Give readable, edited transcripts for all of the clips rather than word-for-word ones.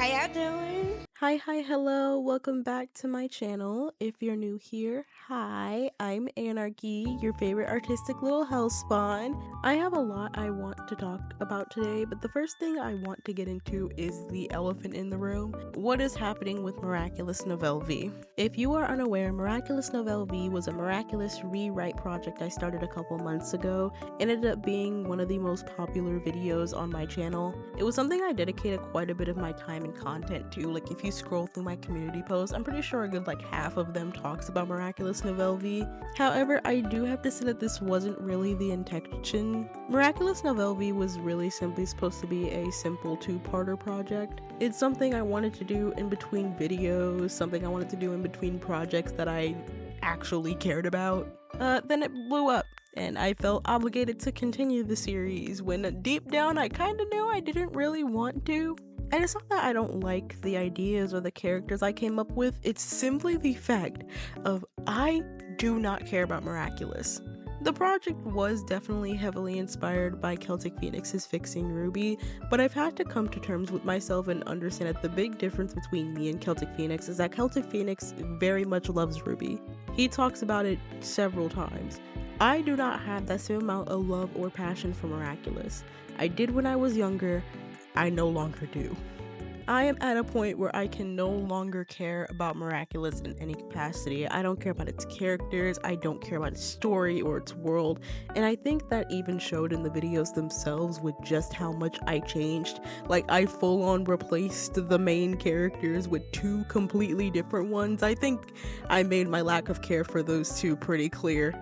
How y'all doing? Hi, hello, welcome back to my channel. If you're new here, hi, I'm Anarchy, your favorite artistic little house spawn. I have a lot I want to talk about today, but the first thing I want to get into is the elephant in the room. What is happening with Miraculous Novel V? If you are unaware, Miraculous Novel V was a miraculous rewrite project I started a couple months ago. It ended up being one of the most popular videos on my channel. It was something I dedicated quite a bit of my time and content to. Like, if you scroll through my community posts, I'm pretty sure a good half of them talks about Miraculous Novel V. However, I do have to say that this wasn't really the intention. Miraculous Novel V was really simply supposed to be a simple two-parter project. It's something I wanted to do in between videos, something I wanted to do in between projects that I actually cared about. Then it blew up, and I felt obligated to continue the series when deep down I kinda knew I didn't really want to. And it's not that I don't like the ideas or the characters I came up with, it's simply the fact of I do not care about Miraculous. The project was definitely heavily inspired by Celtic Phoenix's Fixing Ruby, but I've had to come to terms with myself and understand that the big difference between me and Celtic Phoenix is that Celtic Phoenix very much loves Ruby. He talks about it several times. I do not have that same amount of love or passion for Miraculous. I did when I was younger, I no longer do. I am at a point where I can no longer care about Miraculous in any capacity. I don't care about its characters, I don't care about its story or its world, and I think that even showed in the videos themselves with just how much I changed. Like, I full on replaced the main characters with two completely different ones. I think I made my lack of care for those two pretty clear.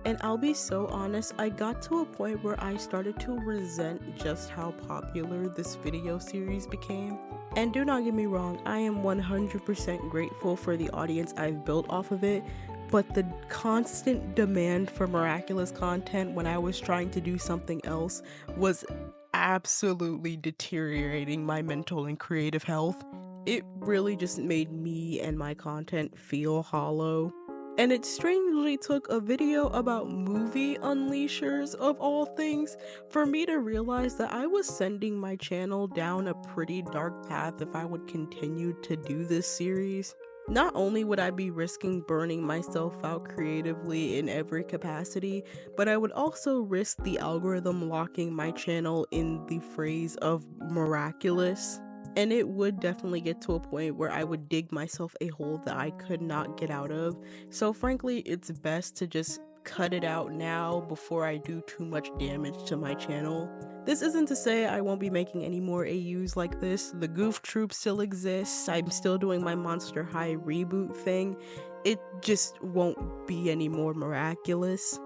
And I'll be so honest, I got to a point where I started to resent just how popular this video series became. And do not get me wrong, I am 100% grateful for the audience I've built off of it, but the constant demand for Miraculous content when I was trying to do something else was absolutely deteriorating my mental and creative health. It really just made me and my content feel hollow. And it strangely took a video about movie unleashers, of all things, for me to realize that I was sending my channel down a pretty dark path if I would continue to do this series. Not only would I be risking burning myself out creatively in every capacity, but I would also risk the algorithm locking my channel in the phrase of miraculous. And it would definitely get to a point where I would dig myself a hole that I could not get out of. So frankly, it's best to just cut it out now before I do too much damage to my channel. This isn't to say I won't be making any more AUs like this. The Goof Troop still exists. I'm still doing my Monster High reboot thing. It just won't be any more Miraculous.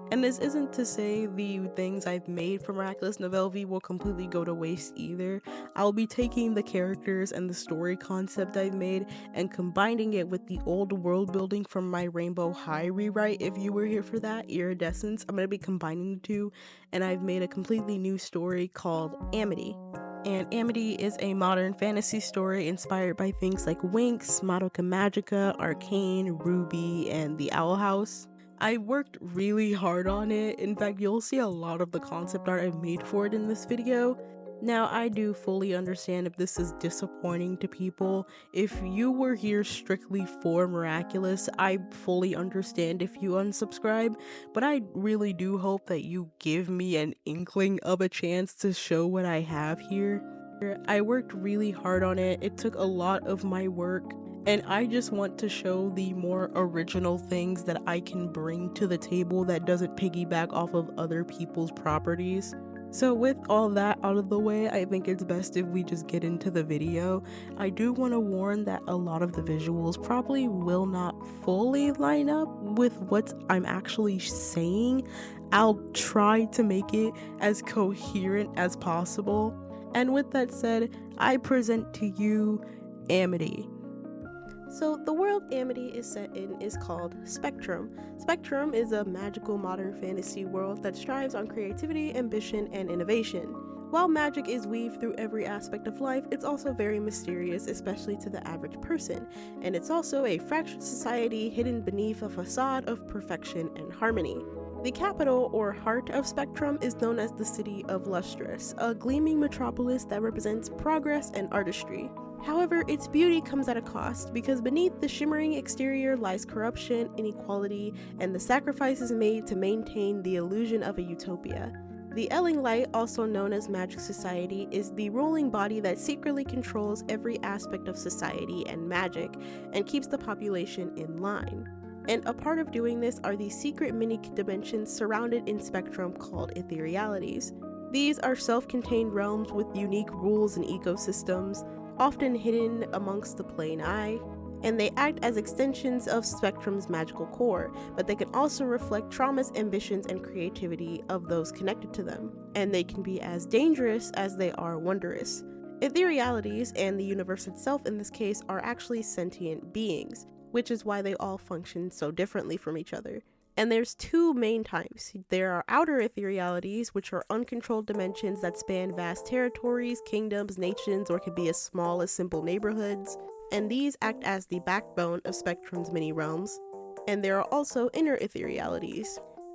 And this isn't to say the things I've made for Miraculous Novel V will completely go to waste either. I'll be taking the characters and the story concept I've made and combining it with the old world building from my Rainbow High rewrite. If you were here for that, Iridescence, I'm going to be combining the two, and I've made a completely new story called Amity. And Amity is a modern fantasy story inspired by things like Winx, Madoka Magica, Arcane, Ruby, and the Owl House. I worked really hard on it. In fact, you'll see a lot of the concept art I've made for it in this video. Now, I do fully understand if this is disappointing to people. If you were here strictly for Miraculous, I fully understand if you unsubscribe, but I really do hope that you give me an inkling of a chance to show what I have here. I worked really hard on it. It took a lot of my work. And I just want to show the more original things that I can bring to the table that doesn't piggyback off of other people's properties. So with all that out of the way, I think it's best if we just get into the video. I do want to warn that a lot of the visuals probably will not fully line up with what I'm actually saying. I'll try to make it as coherent as possible. And with that said, I present to you Amity. So the world Amity is set in is called Spectrum. Spectrum is a magical modern fantasy world that strives on creativity, ambition, and innovation. While magic is weaved through every aspect of life, it's also very mysterious, especially to the average person, and it's also a fractured society hidden beneath a facade of perfection and harmony. The capital, or heart, of Spectrum is known as the City of Lustrous, a gleaming metropolis that represents progress and artistry. However, its beauty comes at a cost, because beneath the shimmering exterior lies corruption, inequality, and the sacrifices made to maintain the illusion of a utopia. The Elling Light, also known as Magic Society, is the ruling body that secretly controls every aspect of society and magic, and keeps the population in line. And a part of doing this are these secret mini-dimensions surrounded in spectrum called etherealities. These are self-contained realms with unique rules and ecosystems, often hidden amongst the plain eye, and they act as extensions of Spectrum's magical core, but they can also reflect traumas, ambitions, and creativity of those connected to them, and they can be as dangerous as they are wondrous. Etherealities, and the universe itself in this case, are actually sentient beings, which is why they all function so differently from each other. And there's two main types. There are outer etherealities, which are uncontrolled dimensions that span vast territories, kingdoms, nations, or can be as small as simple neighborhoods, and these act as the backbone of Spectrum's mini realms. And there are also inner etherealities.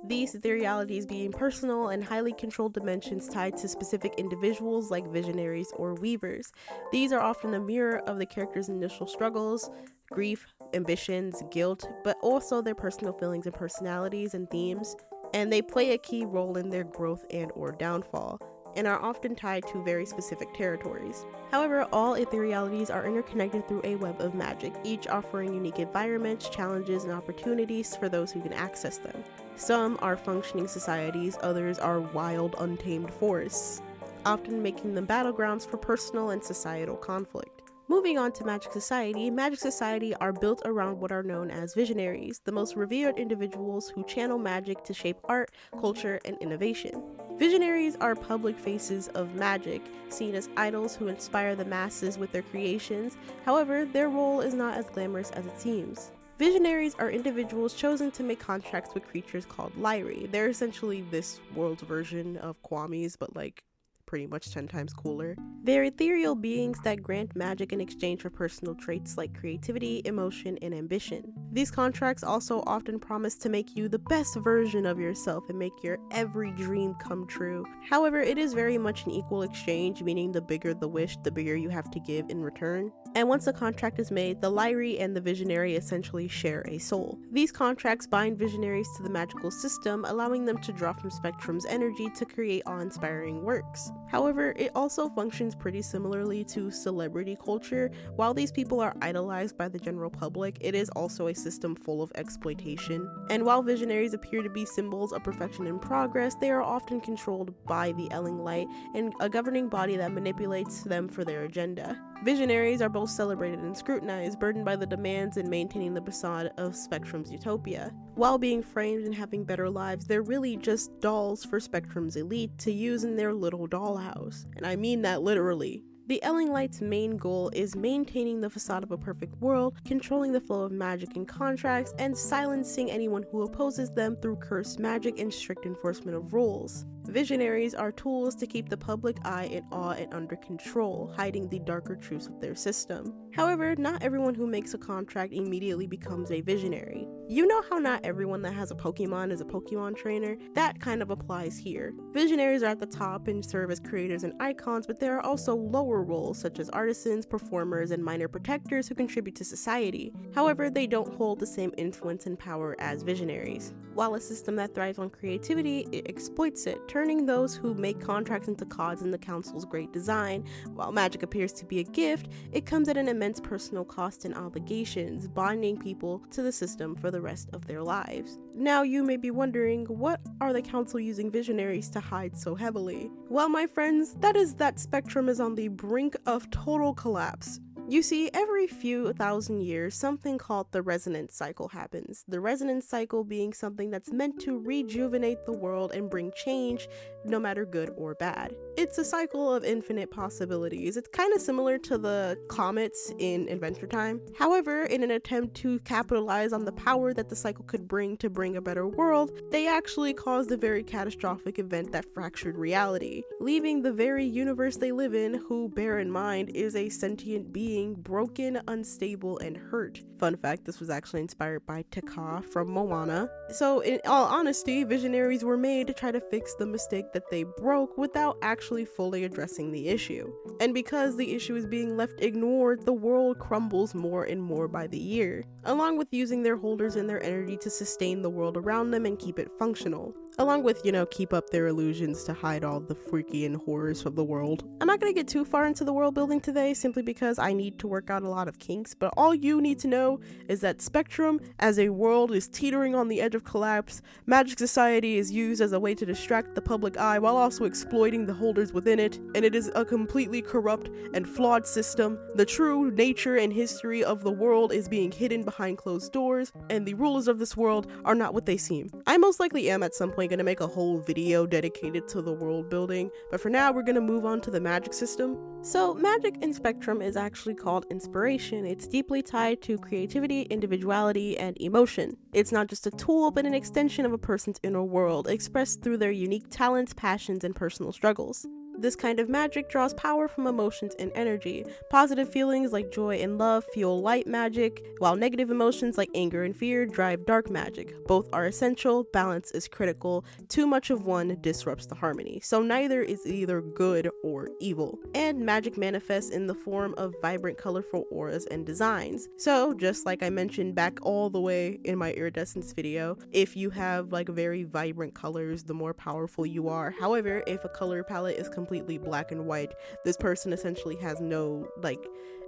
These etherealities being personal and highly controlled dimensions tied to specific individuals like visionaries or weavers. These are often a mirror of the character's initial struggles, grief, ambitions, guilt, but also their personal feelings and personalities and themes, and they play a key role in their growth and or downfall, and are often tied to very specific territories. However, all etherealities are interconnected through a web of magic, each offering unique environments, challenges, and opportunities for those who can access them. Some are functioning societies, others are wild, untamed forests, often making them battlegrounds for personal and societal conflict. Moving on to Magic Society are built around what are known as visionaries, the most revered individuals who channel magic to shape art, culture, and innovation. Visionaries are public faces of magic, seen as idols who inspire the masses with their creations. However, their role is not as glamorous as it seems. Visionaries are individuals chosen to make contracts with creatures called Lyri. They're essentially this world's version of Kwamis, but like pretty much 10 times cooler. They're ethereal beings that grant magic in exchange for personal traits like creativity, emotion, and ambition. These contracts also often promise to make you the best version of yourself and make your every dream come true. However, it is very much an equal exchange, meaning the bigger the wish, the bigger you have to give in return. And once a contract is made, the Lyri and the visionary essentially share a soul. These contracts bind visionaries to the magical system, allowing them to draw from Spectrum's energy to create awe-inspiring works. However, it also functions pretty similarly to celebrity culture. While these people are idolized by the general public, it is also a system full of exploitation. And while visionaries appear to be symbols of perfection and progress, they are often controlled by the Elling Light and a governing body that manipulates them for their agenda. Visionaries are both celebrated and scrutinized, burdened by the demands in maintaining the facade of Spectrum's utopia. While being framed and having better lives, they're really just dolls for Spectrum's elite to use in their little dollhouse. And I mean that literally. The Elling Light's main goal is maintaining the facade of a perfect world, controlling the flow of magic and contracts, and silencing anyone who opposes them through cursed magic and strict enforcement of rules. Visionaries are tools to keep the public eye in awe and under control, hiding the darker truths of their system. However, not everyone who makes a contract immediately becomes a visionary. You know how not everyone that has a Pokemon is a Pokemon trainer? That kind of applies here. Visionaries are at the top and serve as creators and icons, but there are also lower roles such as artisans, performers, and minor protectors who contribute to society. However, they don't hold the same influence and power as visionaries. While a system that thrives on creativity, it exploits it, turning those who make contracts into cogs in the council's great design. While magic appears to be a gift, it comes at an immense personal cost and obligations, binding people to the system for the rest of their lives. Now you may be wondering, what are the council using visionaries to hide so heavily? Well, my friends, that is that Spectrum is on the brink of total collapse. You see, every few thousand years, something called the resonance cycle happens. The resonance cycle being something that's meant to rejuvenate the world and bring change, no matter good or bad. It's a cycle of infinite possibilities. It's kind of similar to the comets in Adventure Time. However, in an attempt to capitalize on the power that the cycle could bring to bring a better world, they actually caused a very catastrophic event that fractured reality, leaving the very universe they live in, who, bear in mind, is a sentient being being broken, unstable, and hurt. Fun fact, this was actually inspired by Taka from Moana. So in all honesty, visionaries were made to try to fix the mistake that they broke without actually fully addressing the issue. And because the issue is being left ignored, the world crumbles more and more by the year, along with using their holders and their energy to sustain the world around them and keep it functional. Along with, keep up their illusions to hide all the freaky and horrors of the world. I'm not going to get too far into the world building today simply because I need to work out a lot of kinks, but all you need to know is that Spectrum as a world is teetering on the edge of collapse. Magic Society is used as a way to distract the public eye while also exploiting the holders within it, and it is a completely corrupt and flawed system. The true nature and history of the world is being hidden behind closed doors, and the rulers of this world are not what they seem. I most likely am at some point going to make a whole video dedicated to the world building, but for now we're going to move on to the magic system. So magic in Spectrum is actually called inspiration. It's deeply tied to creativity, individuality, and emotion. It's not just a tool, but an extension of a person's inner world, expressed through their unique talents, passions, and personal struggles. This kind of magic draws power from emotions and energy. Positive feelings like joy and love fuel light magic, while negative emotions like anger and fear drive dark magic. Both are essential, balance is critical. Too much of one disrupts the harmony, so neither is either good or evil. And magic manifests in the form of vibrant, colorful auras and designs. So just like I mentioned back all the way in my iridescence video, if you have very vibrant colors, the more powerful you are. However, if a color palette is completely black and white, this person essentially has no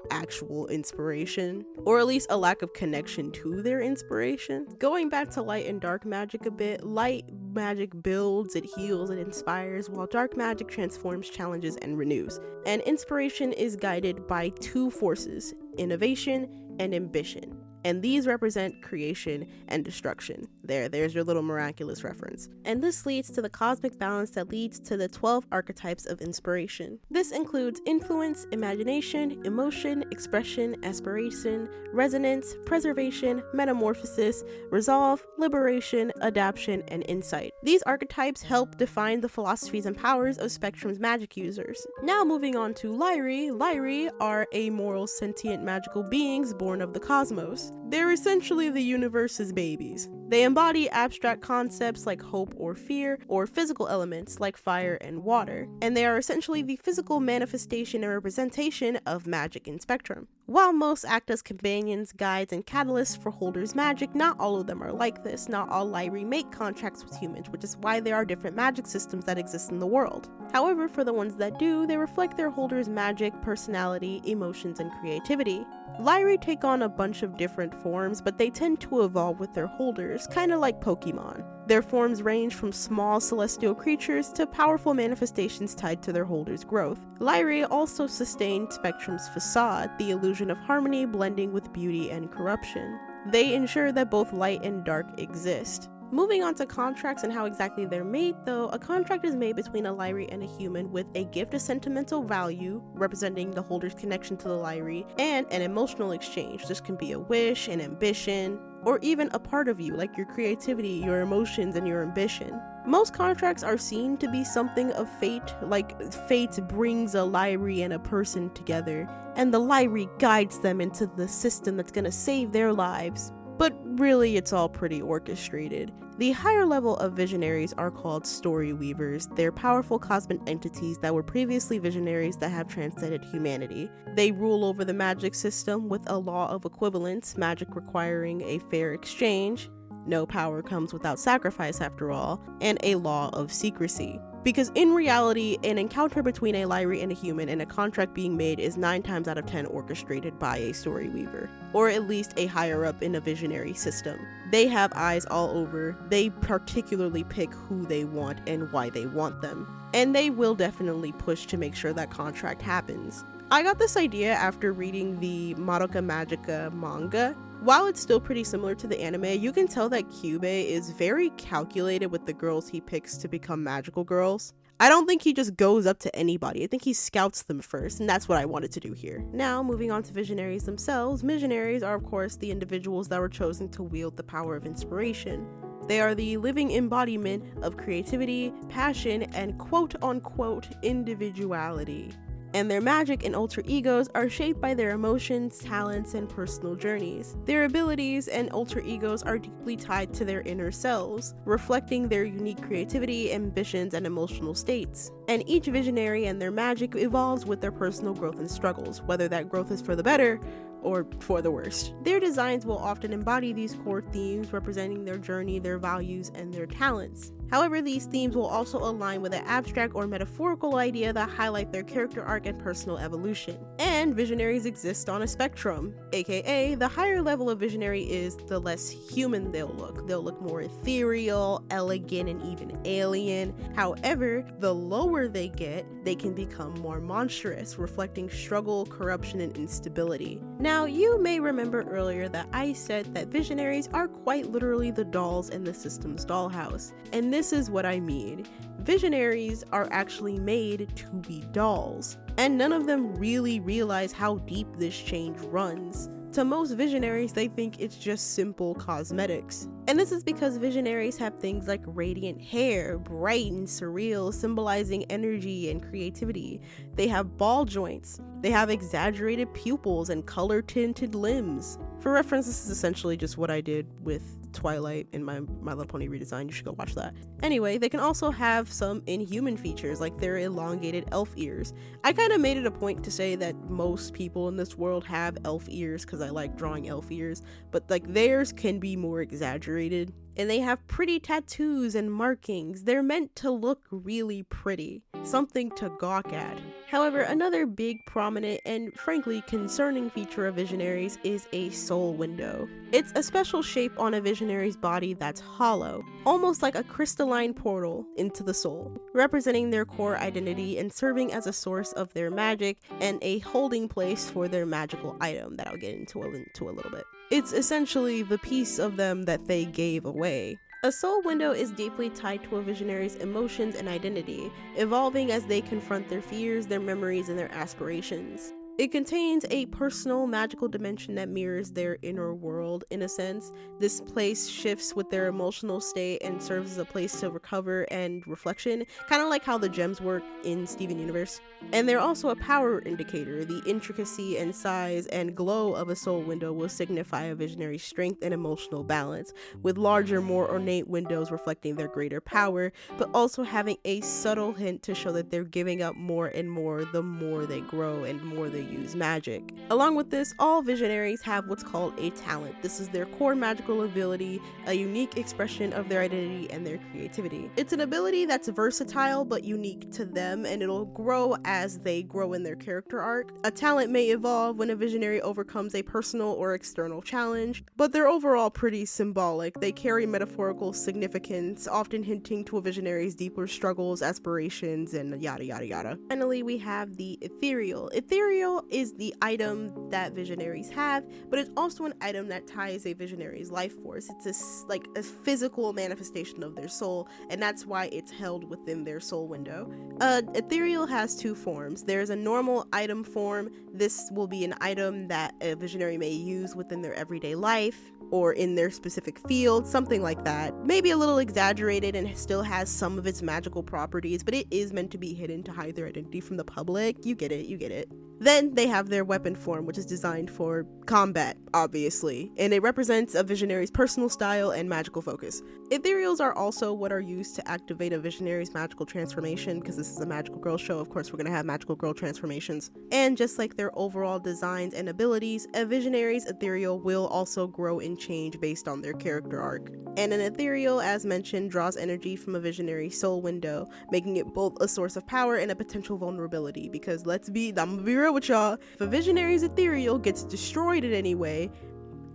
actual inspiration, or at least a lack of connection to their inspiration. Going back to light and dark magic a bit, light magic builds, it heals, it inspires, while dark magic transforms, challenges, and renews. And inspiration is guided by two forces, innovation and ambition. And these represent creation and destruction. There's your little miraculous reference. And this leads to the cosmic balance that leads to the 12 archetypes of inspiration. This includes influence, imagination, emotion, expression, aspiration, resonance, preservation, metamorphosis, resolve, liberation, adaptation, and insight. These archetypes help define the philosophies and powers of Spectrum's magic users. Now moving on to Lyri. Lyri are amoral, sentient, magical beings born of the cosmos. They're essentially the universe's babies. They embody abstract concepts like hope or fear, or physical elements like fire and water, and they are essentially the physical manifestation and representation of magic in Spectrum. While most act as companions, guides, and catalysts for holders' magic, not all of them are like this. Not all Lyri make contracts with humans, which is why there are different magic systems that exist in the world. However, for the ones that do, they reflect their holders' magic, personality, emotions, and creativity. Lyri take on a bunch of different forms, but they tend to evolve with their holders, kinda like Pokemon. Their forms range from small celestial creatures to powerful manifestations tied to their holders' growth. Lyri also sustain Spectrum's facade, the illusion of harmony blending with beauty and corruption. They ensure that both light and dark exist. Moving on to contracts and how exactly they're made though, a contract is made between a Lyri and a human with a gift of sentimental value, representing the holder's connection to the Lyri, and an emotional exchange. This can be a wish, an ambition, or even a part of you, like your creativity, your emotions, and your ambition. Most contracts are seen to be something of fate, like fate brings a Lyri and a person together, and the Lyri guides them into the system that's gonna save their lives. But really, it's all pretty orchestrated. The higher level of visionaries are called story weavers. They're powerful cosmic entities that were previously visionaries that have transcended humanity. They rule over the magic system with a law of equivalence, magic requiring a fair exchange. No power comes without sacrifice after all, and a law of secrecy. Because in reality, an encounter between a Lyri and a human and a contract being made is 9 times out of 10 orchestrated by a story weaver, or at least a higher up in a visionary system. They have eyes all over, they particularly pick who they want and why they want them, and they will definitely push to make sure that contract happens. I got this idea after reading the Madoka Magica manga. While it's still pretty similar to the anime, you can tell that Kyubey is very calculated with the girls he picks to become magical girls. I don't think he just goes up to anybody. I think he scouts them first, and that's what I wanted to do here. Now, moving on to visionaries themselves. Visionaries are, of course, the individuals that were chosen to wield the power of inspiration. They are the living embodiment of creativity, passion, and quote-unquote individuality. and their magic and alter egos are shaped by their emotions, talents, and personal journeys. Their abilities and alter egos are deeply tied to their inner selves, reflecting their unique creativity, ambitions, and emotional states. And each visionary and their magic evolves with their personal growth and struggles, whether that growth is for the better or for the worst. Their designs will often embody these core themes, representing their journey, their values, and their talents. However, these themes will also align with an abstract or metaphorical idea that highlight their character arc and personal evolution. And visionaries exist on a spectrum, aka the higher level of visionary is, the less human they'll look. They'll look more ethereal, elegant, and even alien. However, the lower they get, they can become more monstrous, reflecting struggle, corruption, and instability. Now, you may remember earlier that I said that visionaries are quite literally the dolls in the system's dollhouse, and this is what I mean. Visionaries are actually made to be dolls, and none of them really realize how deep this change runs. To most visionaries, they think it's just simple cosmetics. And this is because visionaries have things like radiant hair, bright and surreal, symbolizing energy and creativity. They have ball joints. They have exaggerated pupils and color-tinted limbs. For reference, this is essentially just what I did with Twilight in my Little Pony redesign. You should go watch that. Anyway, they can also have some inhuman features like their elongated elf ears. I kind of made it a point to say that most people in this world have elf ears because I like drawing elf ears, but like theirs can be more exaggerated. And they have pretty tattoos and markings. They're meant to look really pretty, something to gawk at. However, another big, prominent, and frankly concerning feature of visionaries is a soul window. It's a special shape on a visionary's body that's hollow, almost like a crystalline portal into the soul, representing their core identity and serving as a source of their magic and a holding place for their magical item that I'll get into a little bit. It's essentially the piece of them that they gave away. A soul window is deeply tied to a visionary's emotions and identity, evolving as they confront their fears, their memories, and their aspirations. It contains a personal, magical dimension that mirrors their inner world, in a sense. This place shifts with their emotional state and serves as a place to recover and reflection, kind of like how the gems work in Steven Universe. And they're also a power indicator. The intricacy and size and glow of a soul window will signify a visionary's strength and emotional balance, with larger, more ornate windows reflecting their greater power, but also having a subtle hint to show that they're giving up more and more the more they grow and more they use magic. Along with this, all visionaries have what's called a talent. This is their core magical ability, a unique expression of their identity and their creativity. It's an ability that's versatile but unique to them, and it'll grow as they grow in their character arc. A talent may evolve when a visionary overcomes a personal or external challenge, but they're overall pretty symbolic. They carry metaphorical significance, often hinting to a visionary's deeper struggles, aspirations, and yada yada yada. Finally, we have the ethereal. Ethereal is the item that visionaries have, but it's also an item that ties a visionary's life force. It's like a physical manifestation of their soul, and that's why it's held within their soul window. Ethereal has two forms. There's a normal item form. This will be an item that a visionary may use within their everyday life or in their specific field, something like that. Maybe a little exaggerated and still has some of its magical properties, but it is meant to be hidden to hide their identity from the public. You get it. Then they have their weapon form, which is designed for combat, obviously, and it represents a visionary's personal style and magical focus. Ethereals are also what are used to activate a visionary's magical transformation, because this is a magical girl show. Of course, we're going to have magical girl transformations. And just like their overall designs and abilities, a visionary's ethereal will also grow and change based on their character arc. And an ethereal, as mentioned, draws energy from a visionary's soul window, making it both a source of power and a potential vulnerability, because I'm gonna be real with y'all, if a visionary's ethereal gets destroyed in any way,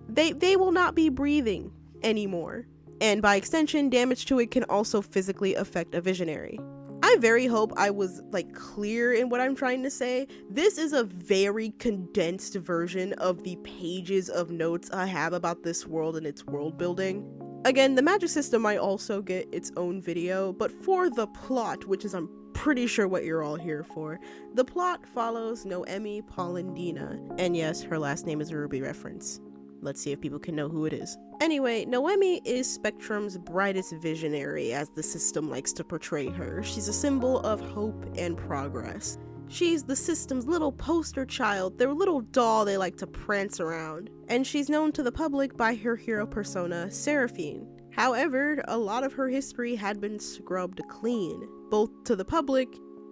they will not be breathing anymore. And by extension, damage to it can also physically affect a visionary. I very hope I was clear in what I'm trying to say. This is a very condensed version of the pages of notes I have about this world and its world building. Again, the magic system might also get its own video, but for the plot, which is I'm pretty sure what you're all here for, the plot follows Noemi Polendina, and yes, her last name is a Ruby reference. Let's see if people can know who it is. Anyway, Noemi is Spectrum's brightest visionary, as the system likes to portray her. She's a symbol of hope and progress. She's the system's little poster child, their little doll they like to prance around. And she's known to the public by her hero persona, Seraphine. However, a lot of her history had been scrubbed clean, both to the public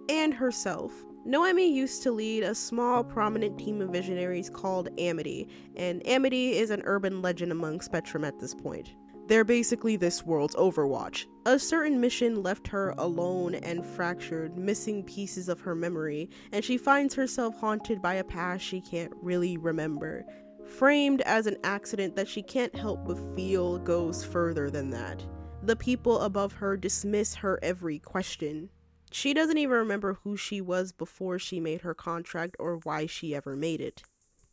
and herself. Noemi used to lead a small, prominent team of visionaries called Amity, and Amity is an urban legend among Spectrum at this point. They're basically this world's Overwatch. A certain mission left her alone and fractured, missing pieces of her memory, and she finds herself haunted by a past she can't really remember. Framed as an accident that she can't help but feel goes further than that. The people above her dismiss her every question. She doesn't even remember who she was before she made her contract or why she ever made it.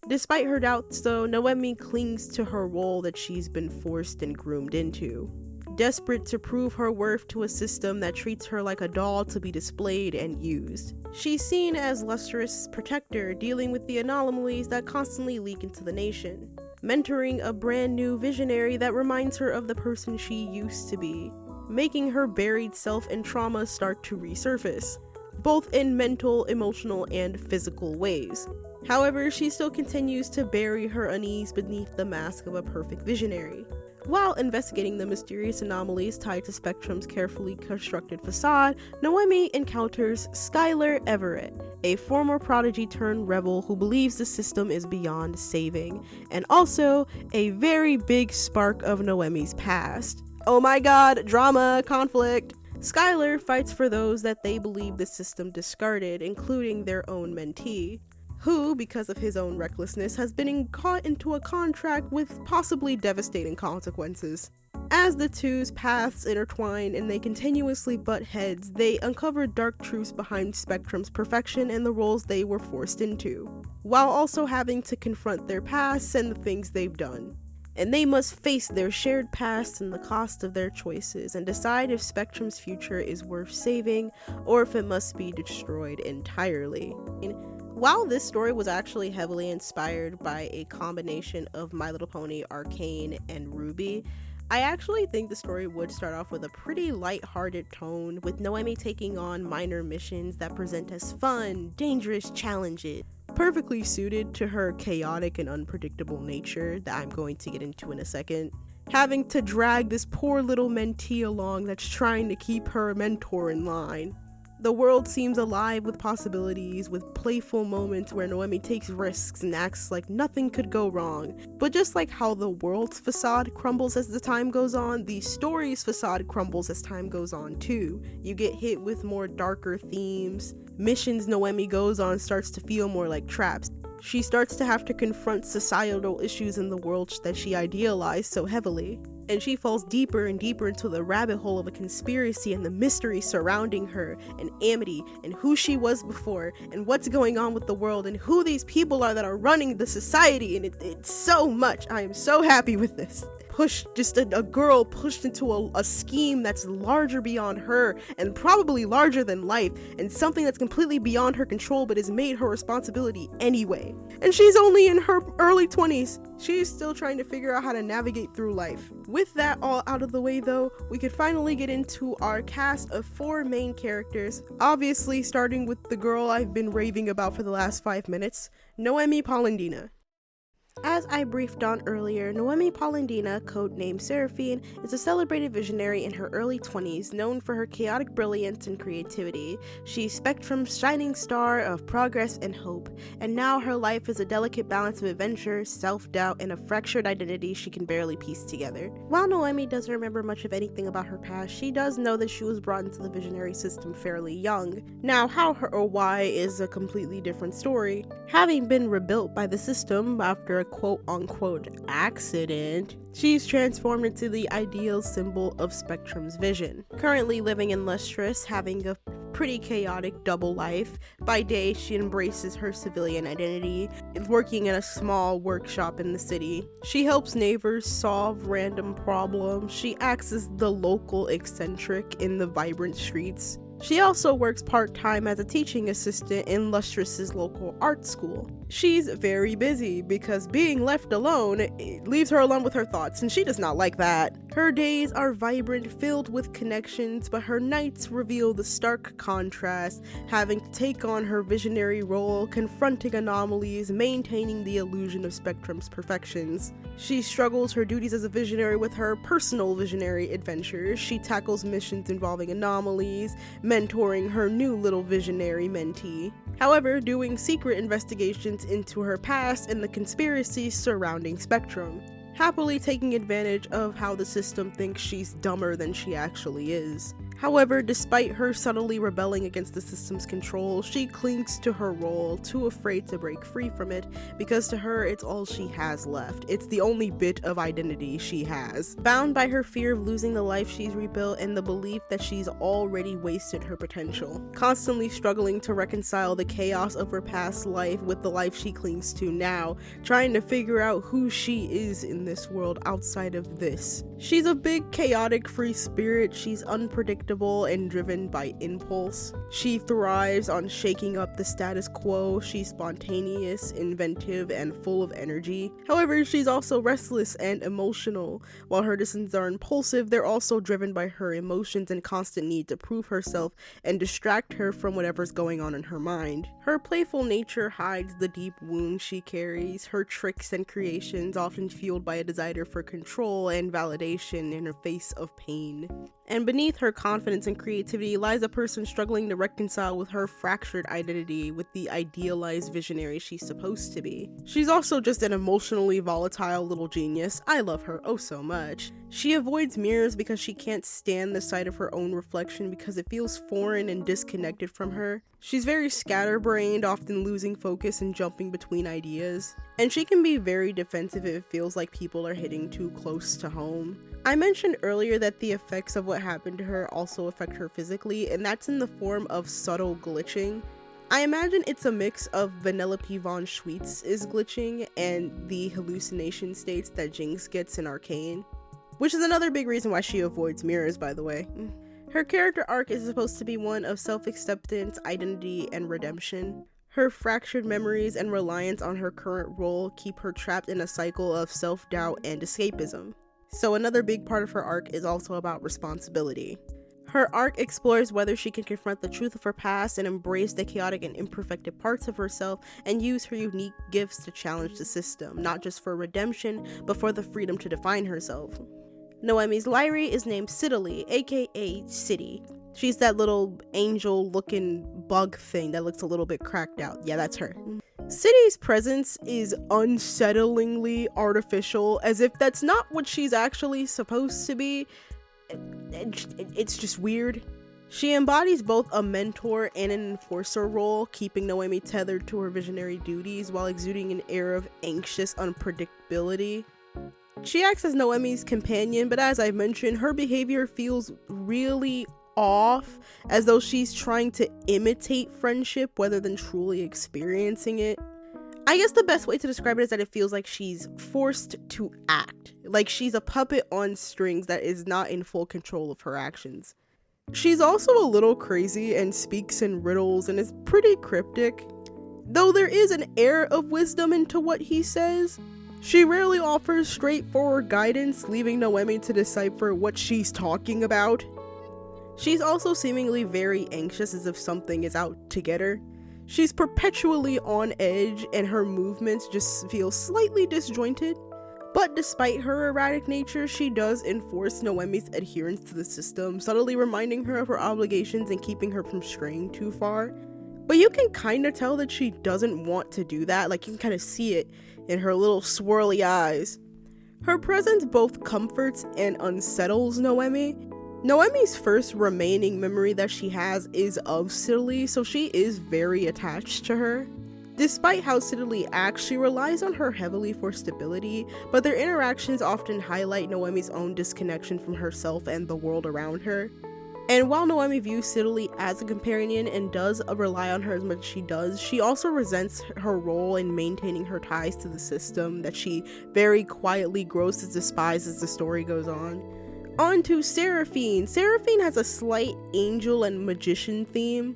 Despite her doubts though, Noemi clings to her role that she's been forced and groomed into. Desperate to prove her worth to a system that treats her like a doll to be displayed and used. She's seen as lustrous protector dealing with the anomalies that constantly leak into the nation. Mentoring a brand new visionary that reminds her of the person she used to be. Making her buried self and trauma start to resurface, both in mental, emotional, and physical ways. However, she still continues to bury her unease beneath the mask of a perfect visionary. While investigating the mysterious anomalies tied to Spectrum's carefully constructed facade, Noemi encounters Skylar Everett, a former prodigy turned rebel who believes the system is beyond saving, and also a very big spark of Noemi's past. Oh my god, drama, conflict! Skylar fights for those that they believe the system discarded, including their own mentee, who, because of his own recklessness, has been caught into a contract with possibly devastating consequences. As the two's paths intertwine and they continuously butt heads, they uncover dark truths behind Spectrum's perfection and the roles they were forced into, while also having to confront their pasts and the things they've done. And they must face their shared past and the cost of their choices and decide if Spectrum's future is worth saving or if it must be destroyed entirely. While this story was actually heavily inspired by a combination of My Little Pony, Arcane, and Ruby, I actually think the story would start off with a pretty light-hearted tone, with Noemi taking on minor missions that present as fun, dangerous challenges, perfectly suited to her chaotic and unpredictable nature that I'm going to get into in a second. Having to drag this poor little mentee along that's trying to keep her mentor in line. The world seems alive with possibilities, with playful moments where Noemi takes risks and acts like nothing could go wrong. But just like how the world's facade crumbles as the time goes on, the story's facade crumbles as time goes on too. You get hit with more darker themes. Missions Noemi goes on starts to feel more like traps. She starts to have to confront societal issues in the world that she idealized so heavily. And she falls deeper and deeper into the rabbit hole of a conspiracy and the mystery surrounding her and Amity and who she was before and what's going on with the world and who these people are that are running the society, and it's so much. I am so happy with this. Just a girl pushed into a scheme that's larger beyond her and probably larger than life, and something that's completely beyond her control but is made her responsibility anyway. And she's only in her early 20s. She's still trying to figure out how to navigate through life. With that all out of the way though, we could finally get into our cast of 4 main characters, obviously starting with the girl I've been raving about for the last 5 minutes, Noemi Polendina. As I briefed on earlier, Noemi Polendina, codenamed Seraphine, is a celebrated visionary in her early 20s, known for her chaotic brilliance and creativity. She's Spectrum's shining star of progress and hope, and now her life is a delicate balance of adventure, self-doubt, and a fractured identity she can barely piece together. While Noemi doesn't remember much of anything about her past, she does know that she was brought into the visionary system fairly young. Now, how her or why is a completely different story. Having been rebuilt by the system after a quote-unquote accident, she's transformed into the ideal symbol of Spectrum's vision. Currently living in Lustrous, having a pretty chaotic double life. By day, she embraces her civilian identity, working in a small workshop in the city. She helps neighbors solve random problems. She acts as the local eccentric in the vibrant streets. She also works part-time as a teaching assistant in Lustrous's local art school. She's very busy because being left alone leaves her alone with her thoughts, and she does not like that. Her days are vibrant, filled with connections, but her nights reveal the stark contrast, having to take on her visionary role, confronting anomalies, maintaining the illusion of Spectrum's perfections. She struggles her duties as a visionary with her personal visionary adventures. She tackles missions involving anomalies, mentoring her new little visionary mentee. However, doing secret investigations into her past and the conspiracies surrounding Spectrum, happily taking advantage of how the system thinks she's dumber than she actually is. However, despite her subtly rebelling against the system's control, she clings to her role, too afraid to break free from it, because to her it's all she has left. It's the only bit of identity she has. Bound by her fear of losing the life she's rebuilt and the belief that she's already wasted her potential, constantly struggling to reconcile the chaos of her past life with the life she clings to now, trying to figure out who she is in this world outside of this. She's a big, chaotic, free spirit. She's unpredictable and driven by impulse. She thrives on shaking up the status quo. She's spontaneous, inventive, and full of energy. However, she's also restless and emotional. While her decisions are impulsive, they're also driven by her emotions and constant need to prove herself and distract her from whatever's going on in her mind. Her playful nature hides the deep wounds she carries. Her tricks and creations often fueled by a desire for control and validation in her face of pain. And beneath her confidence and creativity lies a person struggling to reconcile with her fractured identity with the idealized visionary she's supposed to be. She's also just an emotionally volatile little genius. I love her oh so much. She avoids mirrors because she can't stand the sight of her own reflection because it feels foreign and disconnected from her. She's very scatterbrained, often losing focus and jumping between ideas. And she can be very defensive if it feels like people are hitting too close to home. I mentioned earlier that the effects of what happened to her also affect her physically, and that's in the form of subtle glitching. I imagine it's a mix of Vanellope von Schweetz is glitching and the hallucination states that Jinx gets in Arcane, which is another big reason why she avoids mirrors, by the way. Her character arc is supposed to be one of self-acceptance, identity, and redemption. Her fractured memories and reliance on her current role keep her trapped in a cycle of self-doubt and escapism. So another big part of her arc is also about responsibility. Her arc explores whether she can confront the truth of her past and embrace the chaotic and imperfected parts of herself and use her unique gifts to challenge the system, not just for redemption, but for the freedom to define herself. Noemi's Lyrie is named Citily, aka City. She's that little angel-looking bug thing that looks a little bit cracked out. Yeah, that's her. City's presence is unsettlingly artificial, as if that's not what she's actually supposed to be. It's just weird. She embodies both a mentor and an enforcer role, keeping Noemi tethered to her visionary duties while exuding an air of anxious unpredictability. She acts as Noemi's companion, but as I mentioned, her behavior feels really off, as though she's trying to imitate friendship rather than truly experiencing it. I guess the best way to describe it is that it feels like she's forced to act, like she's a puppet on strings that is not in full control of her actions. She's also a little crazy and speaks in riddles and is pretty cryptic, though there is an air of wisdom into what he says. She rarely offers straightforward guidance, leaving Noemi to decipher what she's talking about. She's also seemingly very anxious, as if something is out to get her. She's perpetually on edge, and her movements just feel slightly disjointed. But despite her erratic nature, she does enforce Noemi's adherence to the system, subtly reminding her of her obligations and keeping her from straying too far. But you can kind of tell that she doesn't want to do that, like you can kind of see it in her little swirly eyes. Her presence both comforts and unsettles Noemi. Noemi's first remaining memory that she has is of Citily, so she is very attached to her. Despite how Citily acts, she relies on her heavily for stability, but their interactions often highlight Noemi's own disconnection from herself and the world around her. And while Noemi views Citily as a companion and does rely on her as much as she does, she also resents her role in maintaining her ties to the system that she very quietly grows to despise as the story goes on. On to Seraphine. Seraphine has a slight angel and magician theme,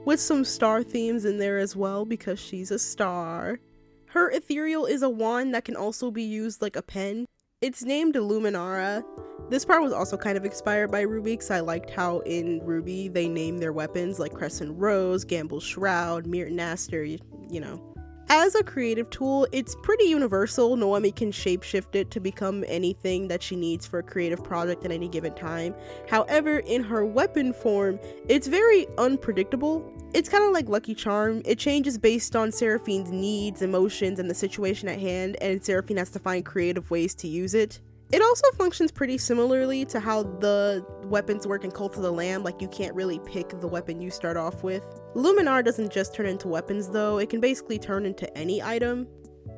with some star themes in there as well because she's a star. Her ethereal is a wand that can also be used like a pen. It's named Luminara. This part was also kind of inspired by RWBY because I liked how in RWBY they name their weapons like Crescent Rose, Gamble's Shroud, Mir Naster, you know. As a creative tool, it's pretty universal. Noemi can shapeshift it to become anything that she needs for a creative project at any given time. However, in her weapon form, it's very unpredictable. It's kind of like Lucky Charm. It changes based on Seraphine's needs, emotions, and the situation at hand, and Seraphine has to find creative ways to use it. It also functions pretty similarly to how the weapons work in Cult of the Lamb, like you can't really pick the weapon you start off with. Luminar doesn't just turn into weapons though, it can basically turn into any item,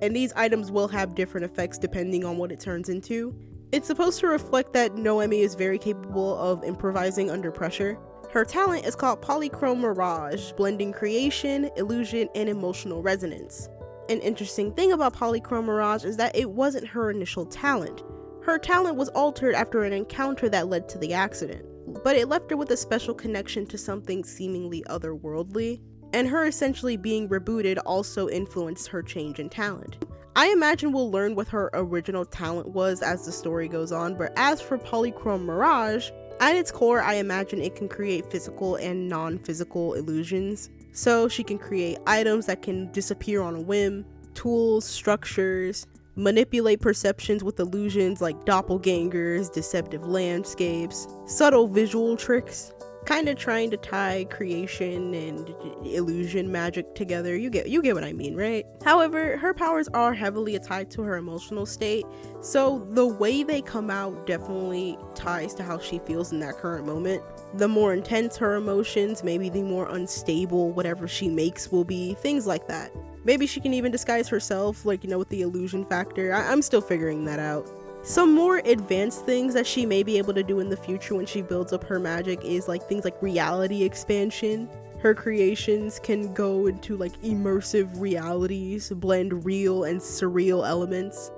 and these items will have different effects depending on what it turns into. It's supposed to reflect that Noemi is very capable of improvising under pressure. Her talent is called Polychrome Mirage, blending creation, illusion, and emotional resonance. An interesting thing about Polychrome Mirage is that it wasn't her initial talent. Her talent was altered after an encounter that led to the accident, but it left her with a special connection to something seemingly otherworldly, and her essentially being rebooted also influenced her change in talent. I imagine we'll learn what her original talent was as the story goes on, but as for Polychrome Mirage, at its core I imagine it can create physical and non-physical illusions. So she can create items that can disappear on a whim, tools, structures, manipulate perceptions with illusions like doppelgangers, deceptive landscapes, subtle visual tricks, kind of trying to tie creation and illusion magic together. You get what I mean, right? However, her powers are heavily tied to her emotional state, so the way they come out definitely ties to how she feels in that current moment. The more intense her emotions, maybe the more unstable whatever she makes will be, things like that. Maybe she can even disguise herself, like, you know, with the illusion factor. I'm still figuring that out. Some more advanced things that she may be able to do in the future when she builds up her magic is like things like reality expansion. Her creations can go into like immersive realities, blend real and surreal elements.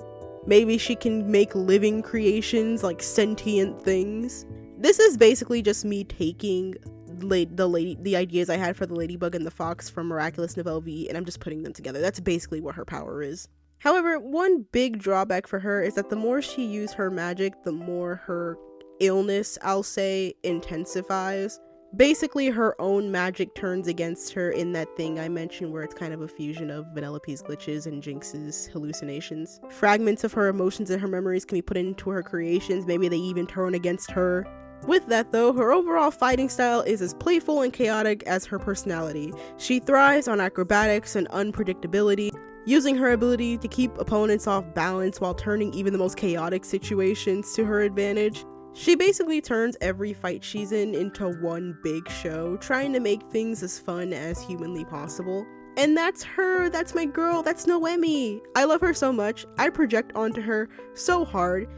Maybe she can make living creations like sentient things. This is basically just me taking the ideas I had for the ladybug and the fox from Miraculous Nouvelle Vie, and I'm just putting them together. That's basically what her power is. However, one big drawback for her is that the more she uses her magic, the more her illness, I'll say, intensifies. Basically, her own magic turns against her in that thing I mentioned where it's kind of a fusion of Vanellope's glitches and Jinx's hallucinations. Fragments of her emotions and her memories can be put into her creations, maybe they even turn against her. With that though, her overall fighting style is as playful and chaotic as her personality. She thrives on acrobatics and unpredictability, using her ability to keep opponents off balance while turning even the most chaotic situations to her advantage. She basically turns every fight she's in into one big show, trying to make things as fun as humanly possible. And that's her, that's my girl, that's Noemi. I love her so much. I project onto her so hard.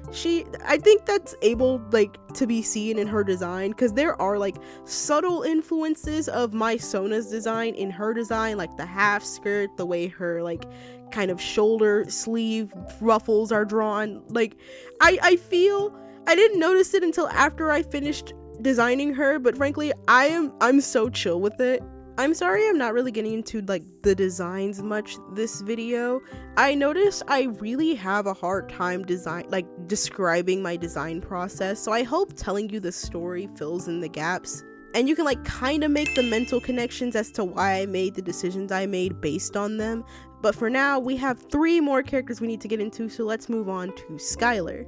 I think that's able like to be seen in her design, because there are like subtle influences of my Sona's design in her design, like the half skirt, the way her like kind of shoulder sleeve ruffles are drawn. Like I feel I didn't notice it until after I finished designing her, but frankly I'm so chill with it. I'm sorry I'm not really getting into like the designs much this video. I noticed I really have a hard time describing my design process, so I hope telling you the story fills in the gaps and you can like kind of make the mental connections as to why I made the decisions I made based on them. But for now, we have 3 more characters we need to get into, so let's move on to Skylar.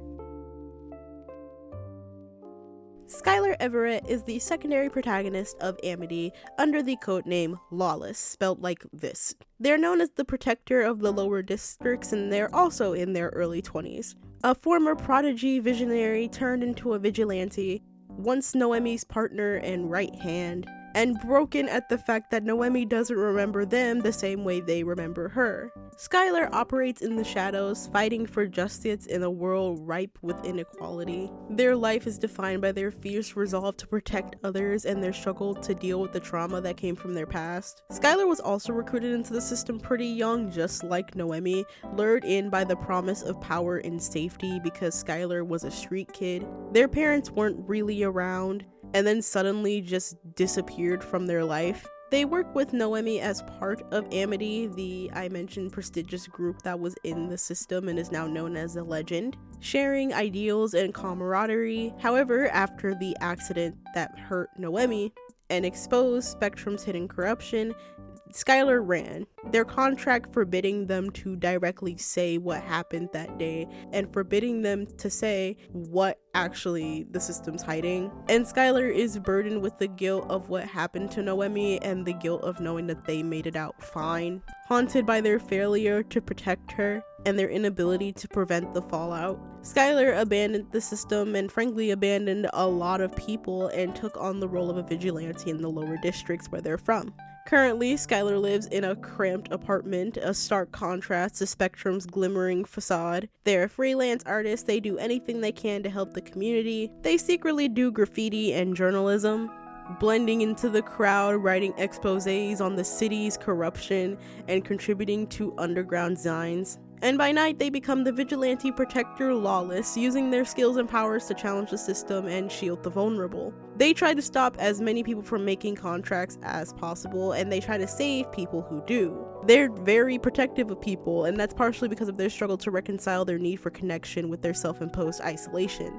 Skylar Everett is the secondary protagonist of Amity under the codename Lawless, spelled like this. They're known as the protector of the lower districts, and they're also in their early 20s. A former prodigy visionary turned into a vigilante, once Noemi's partner and right hand, and broken at the fact that Noemi doesn't remember them the same way they remember her. Skylar operates in the shadows, fighting for justice in a world ripe with inequality. Their life is defined by their fierce resolve to protect others and their struggle to deal with the trauma that came from their past. Skylar was also recruited into the system pretty young, just like Noemi, lured in by the promise of power and safety because Skylar was a street kid. Their parents weren't really around, and then suddenly just disappeared from their life. They work with Noemi as part of Amity, the I mentioned prestigious group that was in the system and is now known as the Legend, sharing ideals and camaraderie. However, after the accident that hurt Noemi and exposed Spectrum's hidden corruption, Skylar ran, their contract forbidding them to directly say what happened that day and forbidding them to say what actually the system's hiding. And Skylar is burdened with the guilt of what happened to Noemi and the guilt of knowing that they made it out fine, haunted by their failure to protect her and their inability to prevent the fallout. Skylar abandoned the system and frankly abandoned a lot of people and took on the role of a vigilante in the lower districts where they're from. Currently, Skylar lives in a cramped apartment, a stark contrast to Spectrum's glimmering facade. They're freelance artists, they do anything they can to help the community. They secretly do graffiti and journalism, blending into the crowd, writing exposés on the city's corruption, and contributing to underground designs. And by night, they become the vigilante protector Lawless, using their skills and powers to challenge the system and shield the vulnerable. They try to stop as many people from making contracts as possible, and they try to save people who do. They're very protective of people, and that's partially because of their struggle to reconcile their need for connection with their self-imposed isolation.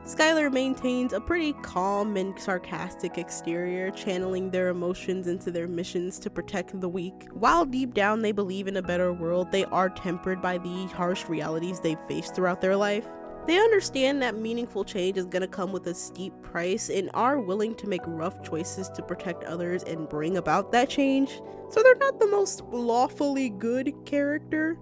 Skylar maintains a pretty calm and sarcastic exterior, channeling their emotions into their missions to protect the weak. While deep down they believe in a better world, they are tempered by the harsh realities they've faced throughout their life. They understand that meaningful change is going to come with a steep price and are willing to make rough choices to protect others and bring about that change. So they're not the most lawfully good character.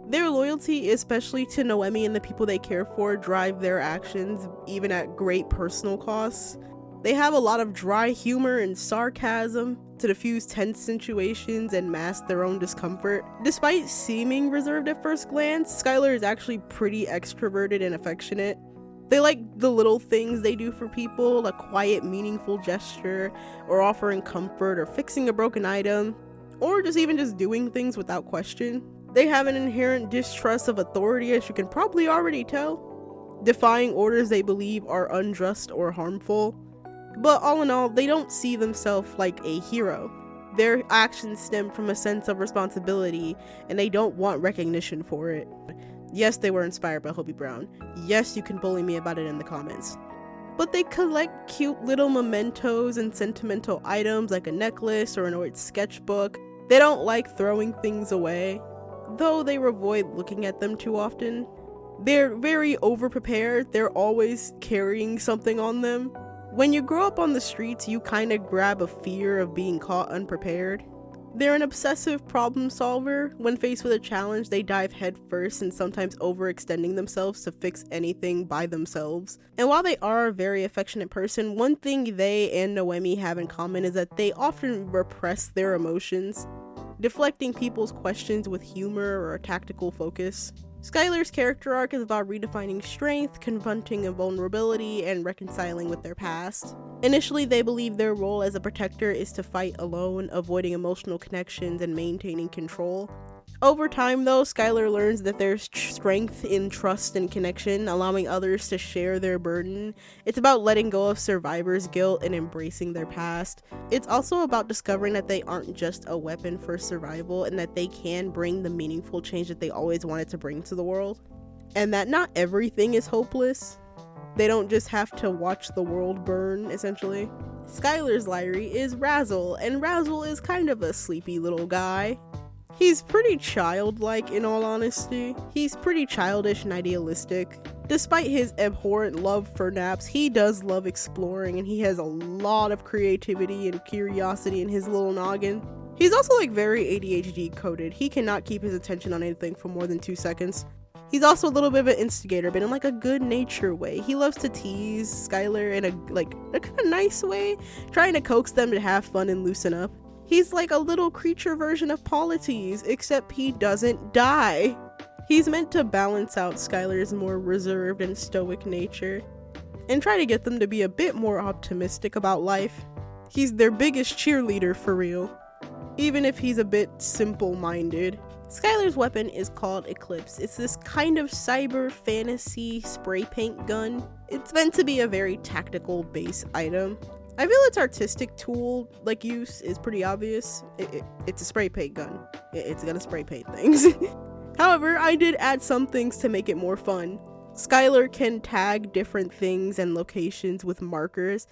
Their loyalty, especially to Noemi and the people they care for, drive their actions, even at great personal costs. They have a lot of dry humor and sarcasm to diffuse tense situations and mask their own discomfort. Despite seeming reserved at first glance, Skylar is actually pretty extroverted and affectionate. They like the little things they do for people, a quiet, meaningful gesture, or offering comfort, or fixing a broken item, or just doing things without question. They have an inherent distrust of authority, as you can probably already tell, defying orders they believe are unjust or harmful. But all in all, they don't see themselves like a hero. Their actions stem from a sense of responsibility, and they don't want recognition for it. Yes, they were inspired by Hobie Brown. Yes, you can bully me about it in the comments. But they collect cute little mementos and sentimental items like a necklace or an old sketchbook. They don't like throwing things away, though they avoid looking at them too often. They're very overprepared. They're always carrying something on them. When you grow up on the streets, you kind of grab a fear of being caught unprepared. They're an obsessive problem solver. When faced with a challenge, they dive headfirst and sometimes overextending themselves to fix anything by themselves. And while they are a very affectionate person, one thing they and Noemi have in common is that they often repress their emotions, deflecting people's questions with humor or a tactical focus. Skylar's character arc is about redefining strength, confronting a vulnerability, and reconciling with their past. Initially, they believe their role as a protector is to fight alone, avoiding emotional connections and maintaining control. Over time, though, Skylar learns that there's strength in trust and connection, allowing others to share their burden. It's about letting go of survivor's guilt and embracing their past. It's also about discovering that they aren't just a weapon for survival and that they can bring the meaningful change that they always wanted to bring to the world. And that not everything is hopeless. They don't just have to watch the world burn, essentially. Skylar's Lyrie is Razzle, and Razzle is kind of a sleepy little guy. He's pretty childlike, in all honesty. He's pretty childish and idealistic. Despite his abhorrent love for naps, he does love exploring, and he has a lot of creativity and curiosity in his little noggin. He's also very ADHD coded. He cannot keep his attention on anything for more than 2 seconds. He's also a little bit of an instigator, but in a good nature way. He loves to tease Skylar in a kind of nice way, trying to coax them to have fun and loosen up. He's like a little creature version of Polites, except he doesn't die. He's meant to balance out Skylar's more reserved and stoic nature, and try to get them to be a bit more optimistic about life. He's their biggest cheerleader for real, even if he's a bit simple-minded. Skylar's weapon is called Eclipse. It's this kind of cyber fantasy spray paint gun. It's meant to be a very tactical base item. I feel its artistic tool like use is pretty obvious. It's a spray paint gun. It's gonna spray paint things. However, I did add some things to make it more fun. Skylar can tag different things and locations with markers,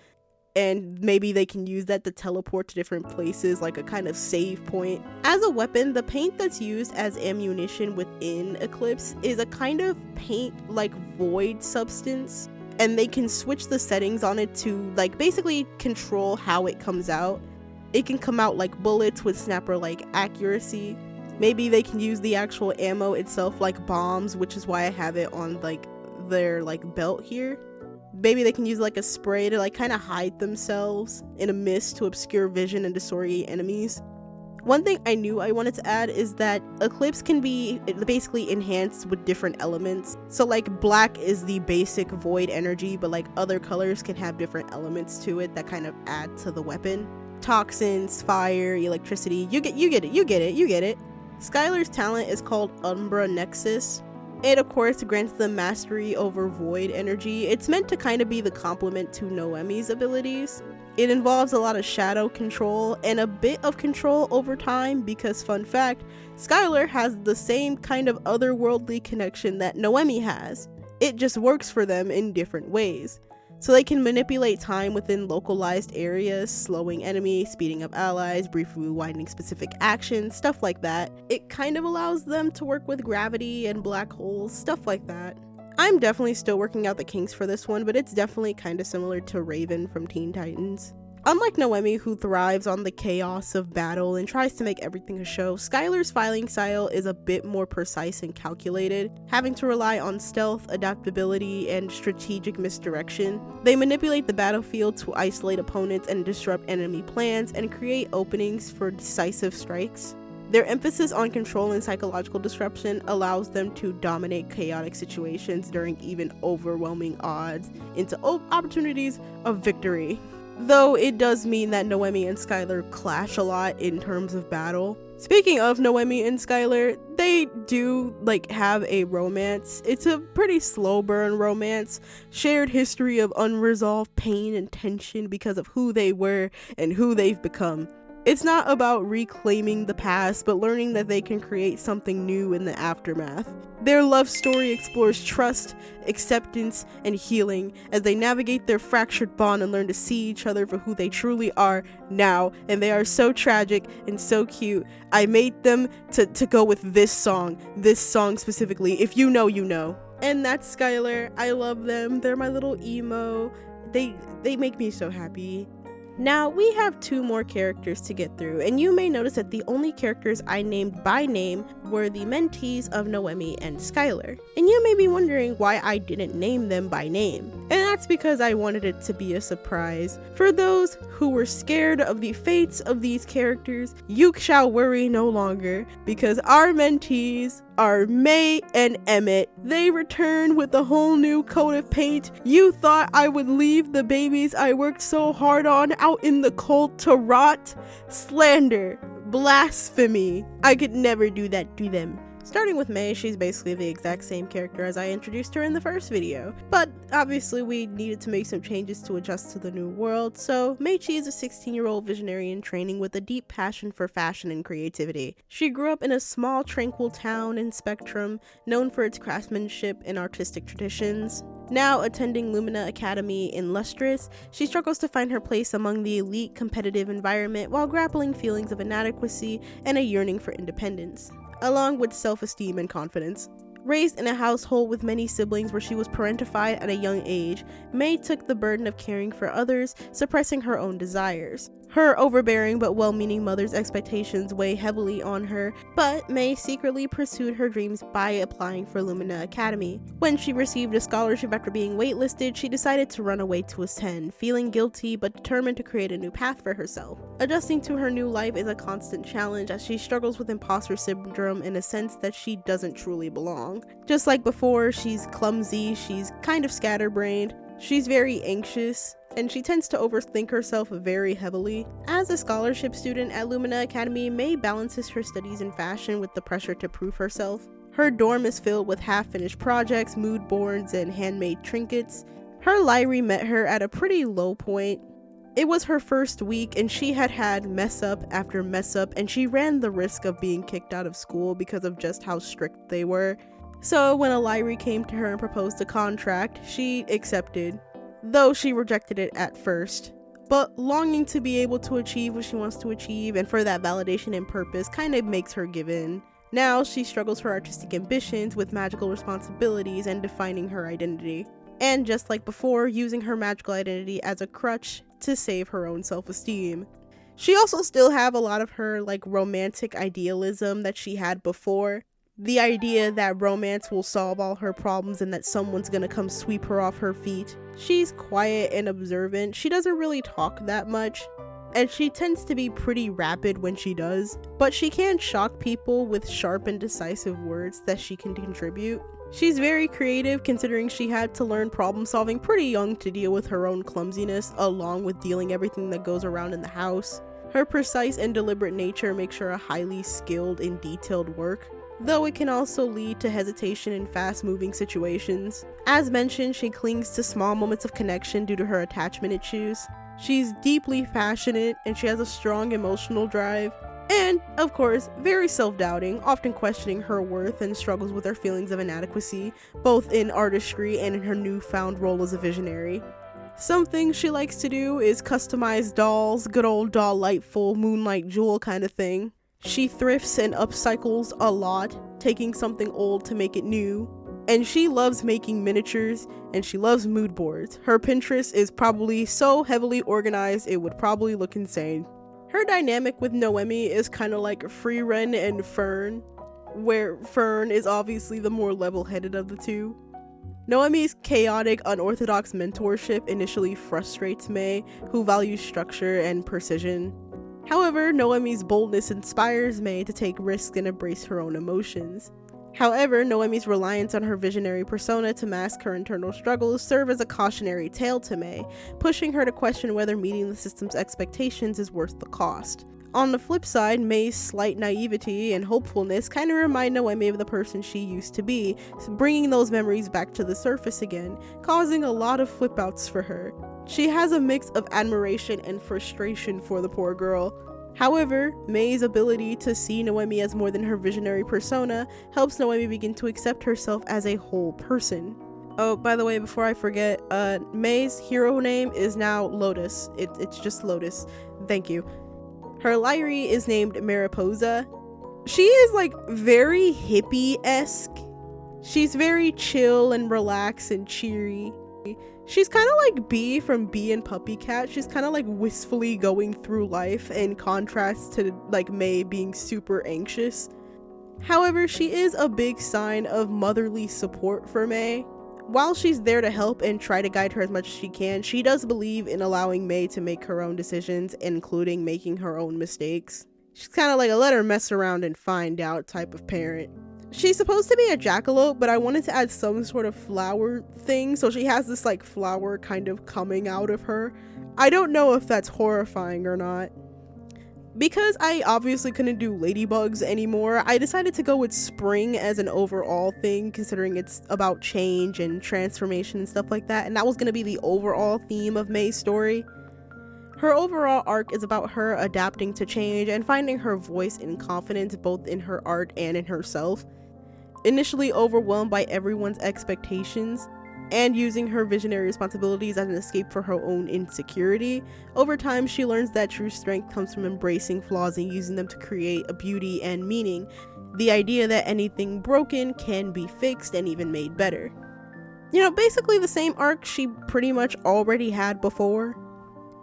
and maybe they can use that to teleport to different places, like a kind of save point. As a weapon, the paint that's used as ammunition within Eclipse is a kind of paint like void substance, and they can switch the settings on it to like basically control how it comes out. It can come out like bullets with snapper like accuracy. Maybe they can use the actual ammo itself like bombs, which is why I have it on like their like belt here. Maybe they can use like a spray to like kind of hide themselves in a mist to obscure vision and disorient enemies. One thing I knew I wanted to add is that Eclipse can be basically enhanced with different elements. So like black is the basic void energy, but like other colors can have different elements to it that kind of add to the weapon. Toxins, fire, electricity, you get it. Skylar's talent is called Umbra Nexus. It of course grants them mastery over void energy. It's meant to kind of be the complement to Noemi's abilities. It involves a lot of shadow control and a bit of control over time because, fun fact, Skylar has the same kind of otherworldly connection that Noemi has. It just works for them in different ways. So they can manipulate time within localized areas, slowing enemies, speeding up allies, briefly rewinding specific actions, stuff like that. It kind of allows them to work with gravity and black holes, stuff like that. I'm definitely still working out the kinks for this one, but it's definitely kind of similar to Raven from Teen Titans. Unlike Noemi, who thrives on the chaos of battle and tries to make everything a show, Skylar's fighting style is a bit more precise and calculated, having to rely on stealth, adaptability, and strategic misdirection. They manipulate the battlefield to isolate opponents and disrupt enemy plans and create openings for decisive strikes. Their emphasis on control and psychological disruption allows them to dominate chaotic situations during even overwhelming odds into opportunities of victory. Though it does mean that Noemi and Skylar clash a lot in terms of battle. Speaking of Noemi and Skylar, they do like have a romance. It's a pretty slow burn romance, shared history of unresolved pain and tension because of who they were and who they've become. It's not about reclaiming the past, but learning that they can create something new in the aftermath. Their love story explores trust, acceptance, and healing as they navigate their fractured bond and learn to see each other for who they truly are now. And they are so tragic and so cute. I made them to go with this song specifically. If you know, you know. And that's Skylar. I love them. They're my little emo. They make me so happy. Now, we have 2 more characters to get through, and you may notice that the only characters I named by name were the mentees of Noemi and Skylar. And you may be wondering why I didn't name them by name. And that's because I wanted it to be a surprise. For those who were scared of the fates of these characters, you shall worry no longer, because our mentees are May and Emmett. They return with a whole new coat of paint. You thought I would leave the babies I worked so hard on out in the cold to rot? Slander, blasphemy. I could never do that to them. Starting with May, she's basically the exact same character as I introduced her in the first video, but obviously we needed to make some changes to adjust to the new world, so Meichi is a 16-year-old visionary in training with a deep passion for fashion and creativity. She grew up in a small, tranquil town in Spectrum, known for its craftsmanship and artistic traditions. Now attending Lumina Academy in Lustrous, she struggles to find her place among the elite competitive environment while grappling feelings of inadequacy and a yearning for independence, along with self-esteem and confidence. Raised in a household with many siblings where she was parentified at a young age, May took the burden of caring for others, suppressing her own desires. Her overbearing but well-meaning mother's expectations weigh heavily on her, but May secretly pursued her dreams by applying for Lumina Academy. When she received a scholarship after being waitlisted, she decided to run away to ascend, feeling guilty but determined to create a new path for herself. Adjusting to her new life is a constant challenge as she struggles with imposter syndrome in a sense that she doesn't truly belong. Just like before, she's clumsy, she's kind of scatterbrained, she's very anxious, and she tends to overthink herself very heavily. As a scholarship student at Lumina Academy, May balances her studies in fashion with the pressure to prove herself. Her dorm is filled with half-finished projects, mood boards, and handmade trinkets. Her Lyrie met her at a pretty low point, It was her first week and she had had mess up after mess up, and she ran the risk of being kicked out of school because of just how strict they were. So when Aliri came to her and proposed a contract, she accepted, though she rejected it at first. But longing to be able to achieve what she wants to achieve and for that validation and purpose kind of makes her give in. Now she struggles her artistic ambitions with magical responsibilities and defining her identity. And just like before, using her magical identity as a crutch to save her own self-esteem. She also still have a lot of her romantic idealism that she had before. The idea that romance will solve all her problems and that someone's gonna come sweep her off her feet. She's quiet and observant. She doesn't really talk that much, and she tends to be pretty rapid when she does, but she can shock people with sharp and decisive words that she can contribute. She's very creative, considering she had to learn problem solving pretty young to deal with her own clumsiness, along with dealing everything that goes around in the house. Her precise and deliberate nature makes her a highly skilled and detailed work, though it can also lead to hesitation in fast-moving situations. As mentioned, she clings to small moments of connection due to her attachment issues. She's deeply passionate, and she has a strong emotional drive. And, of course, very self-doubting, often questioning her worth and struggles with her feelings of inadequacy, both in artistry and in her newfound role as a visionary. Some things she likes to do is customize dolls, good old Doll-lightful, Moonlight Jewel kind of thing. She thrifts and upcycles a lot, taking something old to make it new. And she loves making miniatures, and she loves mood boards. Her Pinterest is probably so heavily organized it would probably look insane. Her dynamic with Noemi is kind of like Freeren and Fern, where Fern is obviously the more level-headed of the two. Noemi's chaotic, unorthodox mentorship initially frustrates May, who values structure and precision. However, Noemi's boldness inspires May to take risks and embrace her own emotions. However, Noemi's reliance on her visionary persona to mask her internal struggles serve as a cautionary tale to May, pushing her to question whether meeting the system's expectations is worth the cost. On the flip side, May's slight naivety and hopefulness kind of remind Noemi of the person she used to be, bringing those memories back to the surface again, causing a lot of flip-outs for her. She has a mix of admiration and frustration for the poor girl. However, May's ability to see Noemi as more than her visionary persona helps Noemi begin to accept herself as a whole person. Oh, by the way, before I forget, May's hero name is now Lotus. It's just Lotus. Thank you. Her Lyrie is named Mariposa. She is very hippie-esque. She's very chill and relaxed and cheery. She's kind of like Bee from Bee and Puppy Cat. She's kind of wistfully going through life, in contrast to May being super anxious. However, she is a big sign of motherly support for May. While she's there to help and try to guide her as much as she can, she does believe in allowing May to make her own decisions, including making her own mistakes. She's kind of like a let her mess around and find out type of parent. She's supposed to be a jackalope, but I wanted to add some sort of flower thing, so she has this flower kind of coming out of her. I don't know if that's horrifying or not. Because I obviously couldn't do ladybugs anymore, I decided to go with spring as an overall thing, considering it's about change and transformation and stuff like that, and that was going to be the overall theme of May's story. Her overall arc is about her adapting to change and finding her voice and confidence both in her art and in herself. Initially overwhelmed by everyone's expectations, and using her visionary responsibilities as an escape for her own insecurity, over time she learns that true strength comes from embracing flaws and using them to create a beauty and meaning. The idea that anything broken can be fixed and even made better. Basically the same arc she pretty much already had before.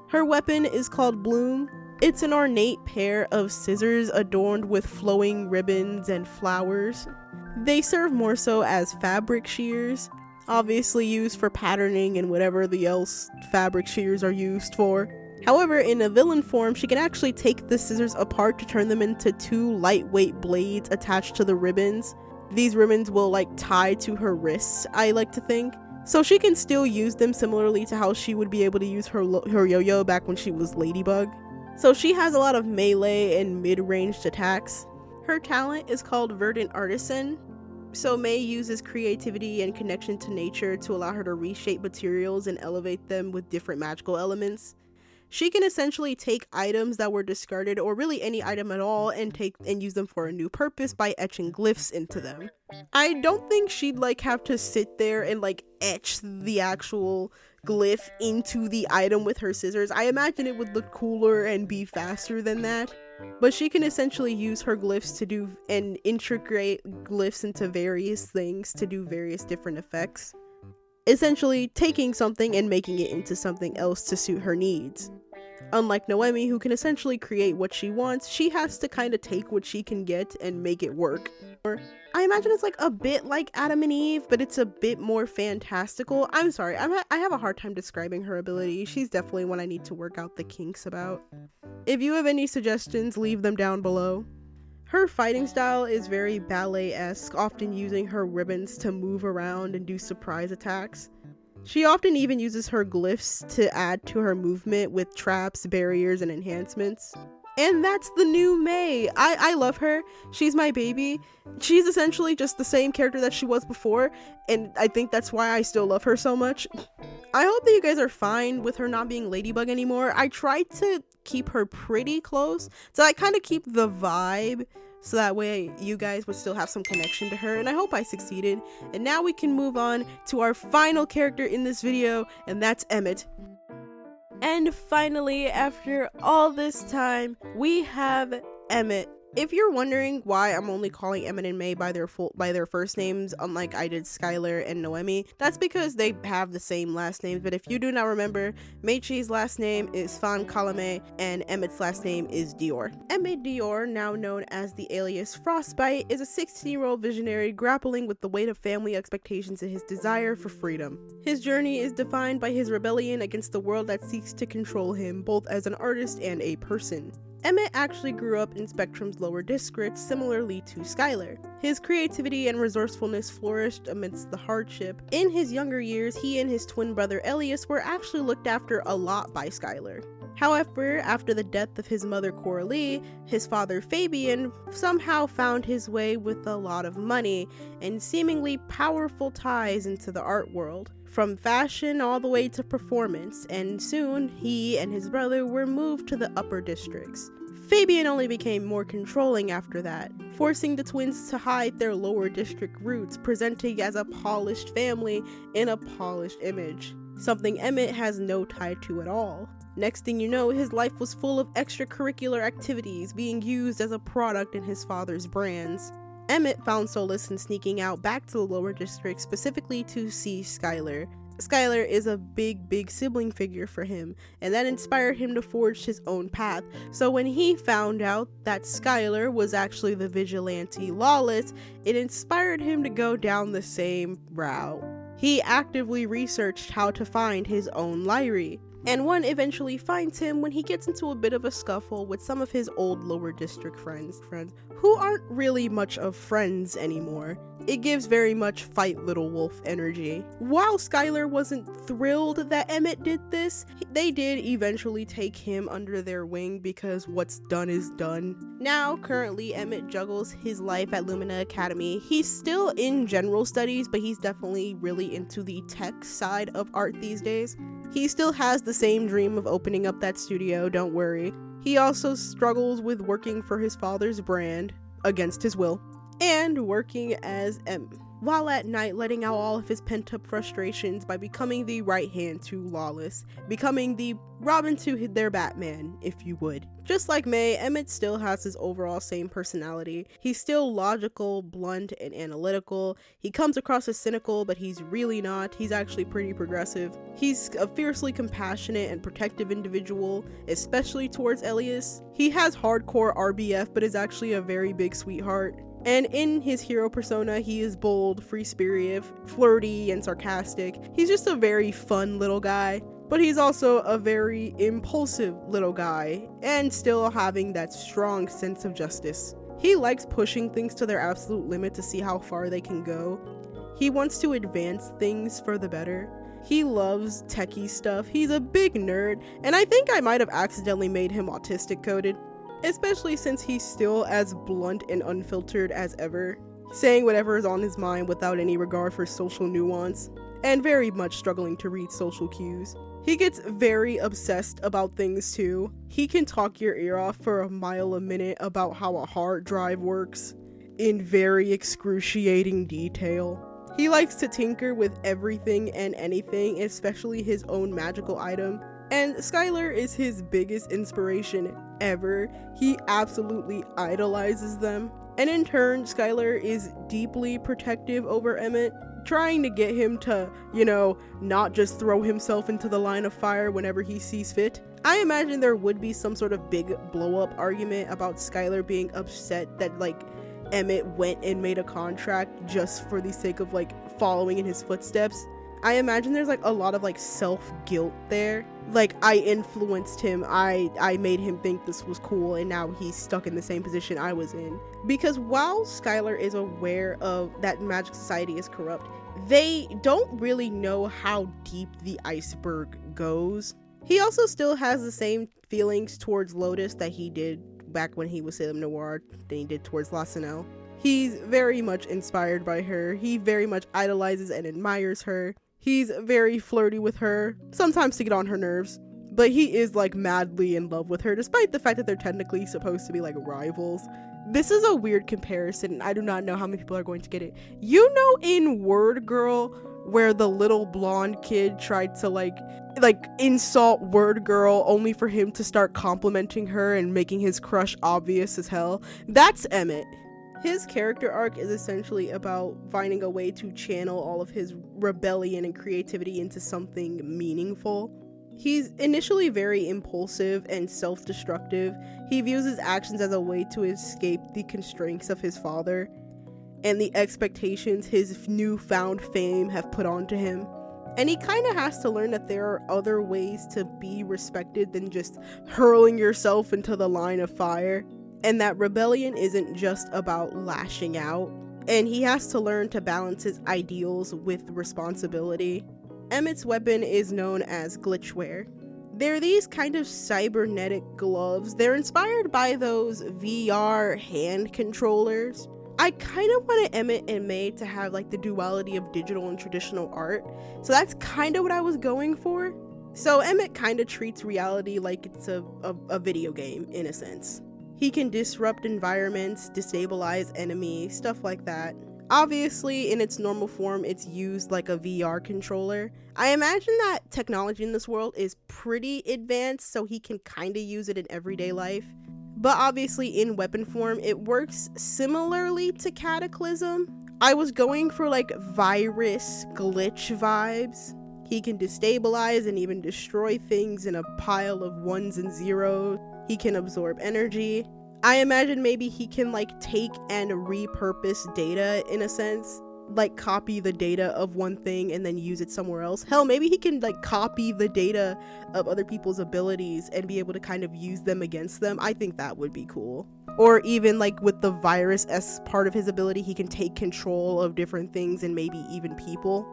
Her weapon is called Bloom. It's an ornate pair of scissors adorned with flowing ribbons and flowers. They serve more so as fabric shears, obviously used for patterning and whatever the else fabric shears are used for. However, in a villain form, she can actually take the scissors apart to turn them into two lightweight blades attached to the ribbons. These ribbons will tie to her wrists, I like to think. So she can still use them similarly to how she would be able to use her yo-yo back when she was Ladybug. So she has a lot of melee and mid-ranged attacks. Her talent is called Verdant Artisan. So May uses creativity and connection to nature to allow her to reshape materials and elevate them with different magical elements. She can essentially take items that were discarded, or really any item at all, and use them for a new purpose by etching glyphs into them. I don't think she'd like have to sit there and like etch the actual glyph into the item with her scissors. I imagine it would look cooler and be faster than that. But she can essentially use her glyphs to do and integrate glyphs into various things to do various different effects. Essentially taking something and making it into something else to suit her needs. Unlike Noemi, who can essentially create what she wants, she has to kind of take what she can get and make it work. I imagine it's like a bit like Adam and Eve, but it's a bit more fantastical. I'm sorry, I have a hard time describing her ability. She's definitely one I need to work out the kinks about. If you have any suggestions, leave them down below. Her fighting style is very ballet-esque, often using her ribbons to move around and do surprise attacks. She often even uses her glyphs to add to her movement with traps, barriers, and enhancements. And that's the new Mei. I love her. She's my baby. She's essentially just the same character that she was before, and I think that's why I still love her so much. I hope that you guys are fine with her not being Ladybug anymore. I tried to keep her pretty close, so I kind of keep the vibe, so that way you guys would still have some connection to her, and I hope I succeeded. And now we can move on to our final character in this video, and that's Emmett. And finally, after all this time, we have Emmett. If you're wondering why I'm only calling Emmett and Mei by their first names, unlike I did Skylar and Noemi, that's because they have the same last names. But if you do not remember, Meichi's last name is Fan Kalame and Emmett's last name is Dior. Emmett Dior, now known as the alias Frostbite, is a 16-year-old visionary grappling with the weight of family expectations and his desire for freedom. His journey is defined by his rebellion against the world that seeks to control him, both as an artist and a person. Emmett actually grew up in Spectrum's lower districts, similarly to Skylar. His creativity and resourcefulness flourished amidst the hardship. In his younger years, he and his twin brother Elias were actually looked after a lot by Skylar. However, after the death of his mother Coralie, his father Fabian somehow found his way with a lot of money and seemingly powerful ties into the art world, from fashion all the way to performance, and soon he and his brother were moved to the upper districts. Fabian only became more controlling after that, forcing the twins to hide their lower district roots, presenting as a polished family in a polished image, something Emmett has no tie to at all. Next thing you know, his life was full of extracurricular activities being used as a product in his father's brands. Emmett found solace in sneaking out back to the lower district, specifically to see Skylar. Skylar is a big sibling figure for him, and that inspired him to forge his own path. So when he found out that Skylar was actually the vigilante Lawless, it inspired him to go down the same route. He actively researched how to find his own Lyrie, and one eventually finds him when he gets into a bit of a scuffle with some of his old lower district friends who aren't really much of friends anymore. It gives very much fight little wolf energy. While Skylar wasn't thrilled that Emmett did this, they did eventually take him under their wing because what's done is done. Now, currently, Emmett juggles his life at Lumina Academy. He's still in general studies, but he's definitely really into the tech side of art these days. He still has the same dream of opening up that studio, don't worry. He also struggles with working for his father's brand, against his will, and working as while at night letting out all of his pent-up frustrations by becoming the right hand to Lawless, becoming the Robin to their Batman, if you would. Just like Mei, Emmett still has his overall same personality. He's still logical, blunt, and analytical. He comes across as cynical, but he's really not. He's actually pretty progressive. He's a fiercely compassionate and protective individual, especially towards Elias. He has hardcore RBF, but is actually a very big sweetheart. And in his hero persona, he is bold, free-spirited, flirty, and sarcastic. He's just a very fun little guy, but he's also a very impulsive little guy, and still having that strong sense of justice. He likes pushing things to their absolute limit to see how far they can go. He wants to advance things for the better. He loves techie stuff. He's a big nerd, and I think I might have accidentally made him autistic coded. Especially since he's still as blunt and unfiltered as ever, saying whatever is on his mind without any regard for social nuance, and very much struggling to read social cues. He gets very obsessed about things too. He can talk your ear off for a mile a minute about how a hard drive works in very excruciating detail. He likes to tinker with everything and anything, especially his own magical item. And Skylar is his biggest inspiration ever. He absolutely idolizes them. And in turn, Skylar is deeply protective over Emmett, trying to get him to, not just throw himself into the line of fire whenever he sees fit. I imagine there would be some sort of big blow-up argument about Skylar being upset that, Emmett went and made a contract just for the sake of, following in his footsteps. I imagine there's, a lot of, self-guilt there. I influenced him, I made him think this was cool, and now he's stuck in the same position I was in. Because while Skylar is aware of that magic society is corrupt, they don't really know how deep the iceberg goes. He also still has the same feelings towards Lotus that he did back when he was Salem Noir than he did towards Lassonelle. He's very much inspired by her. He very much idolizes and admires her. He's very flirty with her, sometimes to get on her nerves, but he is madly in love with her, despite the fact that they're technically supposed to be rivals. This is a weird comparison, and I do not know how many people are going to get it. In Word Girl, where the little blonde kid tried to insult Word Girl only for him to start complimenting her and making his crush obvious as hell? That's Emmett. His character arc is essentially about finding a way to channel all of his rebellion and creativity into something meaningful. He's initially very impulsive and self-destructive. He views his actions as a way to escape the constraints of his father and the expectations his newfound fame have put onto him. And he kind of has to learn that there are other ways to be respected than just hurling yourself into the line of fire. And that rebellion isn't just about lashing out. And he has to learn to balance his ideals with responsibility. Emmett's weapon is known as glitchware. They're these kind of cybernetic gloves. They're inspired by those VR hand controllers. I kind of wanted Emmett and May to have the duality of digital and traditional art. So that's kind of what I was going for. So Emmett kind of treats reality like it's a video game in a sense. He can disrupt environments, destabilize enemies, stuff like that. Obviously, in its normal form, it's used like a VR controller. I imagine that technology in this world is pretty advanced, so he can kind of use it in everyday life. But obviously, in weapon form, it works similarly to Cataclysm. I was going for virus glitch vibes. He can destabilize and even destroy things in a pile of ones and zeros. He can absorb energy. I imagine maybe he can take and repurpose data in a sense, copy the data of one thing and then use it somewhere else. Hell, maybe he can copy the data of other people's abilities and be able to kind of use them against them. I think that would be cool. Or even with the virus as part of his ability, he can take control of different things and maybe even people.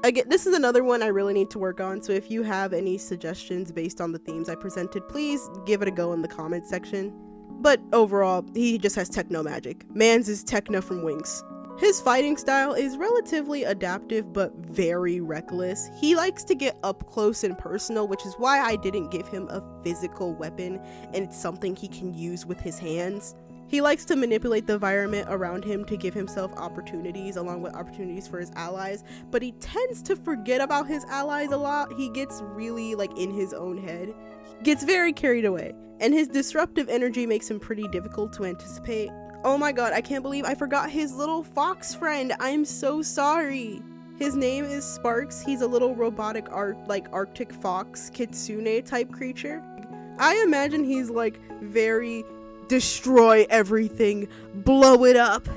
Again, this is another one I really need to work on, so if you have any suggestions based on the themes I presented, please give it a go in the comment section. But overall, he just has techno magic. Man's is techno from Winx. His fighting style is relatively adaptive but very reckless. He likes to get up close and personal, which is why I didn't give him a physical weapon, and it's something he can use with his hands. He likes to manipulate the environment around him to give himself opportunities, along with opportunities for his allies, but he tends to forget about his allies a lot. He gets really in his own head, gets very carried away, and his disruptive energy makes him pretty difficult to anticipate. Oh my god, I can't believe I forgot his little fox friend. I'm so sorry. His name is Sparks. He's a little robotic Arctic fox kitsune type creature. I imagine he's very destroy everything, blow it up,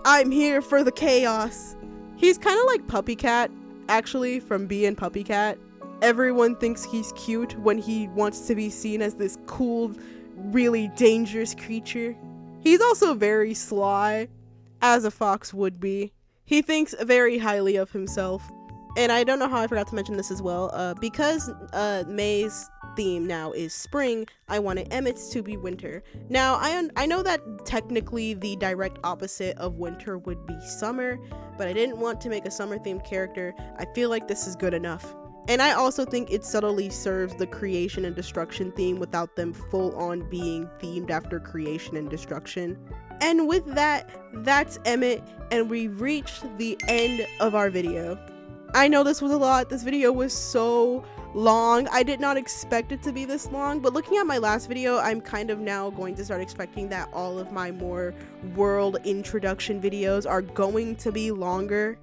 I'm here for the chaos. He's kind of like Puppy Cat, actually, from being Puppy Cat. Everyone thinks he's cute when he wants to be seen as this cool, really dangerous creature. He's also very sly, as a fox would be. He thinks very highly of himself. And I don't know how I forgot to mention this as well. Because May's theme now is spring, I wanted Emmett's to be winter. Now, I know that technically the direct opposite of winter would be summer, but I didn't want to make a summer themed character. I feel like this is good enough. And I also think it subtly serves the creation and destruction theme without them full on being themed after creation and destruction. And with that, that's Emmett, and we've reached the end of our video. I know this was a lot. This video was so long. I did not expect it to be this long, but looking at my last video, I'm kind of now going to start expecting that all of my more world introduction videos are going to be longer.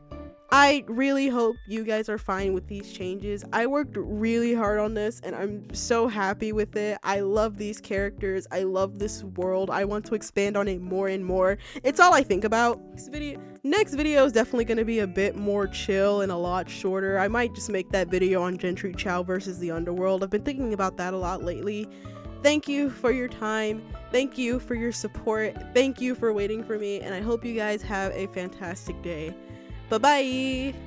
I really hope you guys are fine with these changes. I worked really hard on this and I'm so happy with it. I love these characters. I love this world. I want to expand on it more and more. It's all I think about. Next video is definitely going to be a bit more chill and a lot shorter. I might just make that video on Gentry Chow versus the Underworld. I've been thinking about that a lot lately. Thank you for your time. Thank you for your support. Thank you for waiting for me, and I hope you guys have a fantastic day. Bye-bye!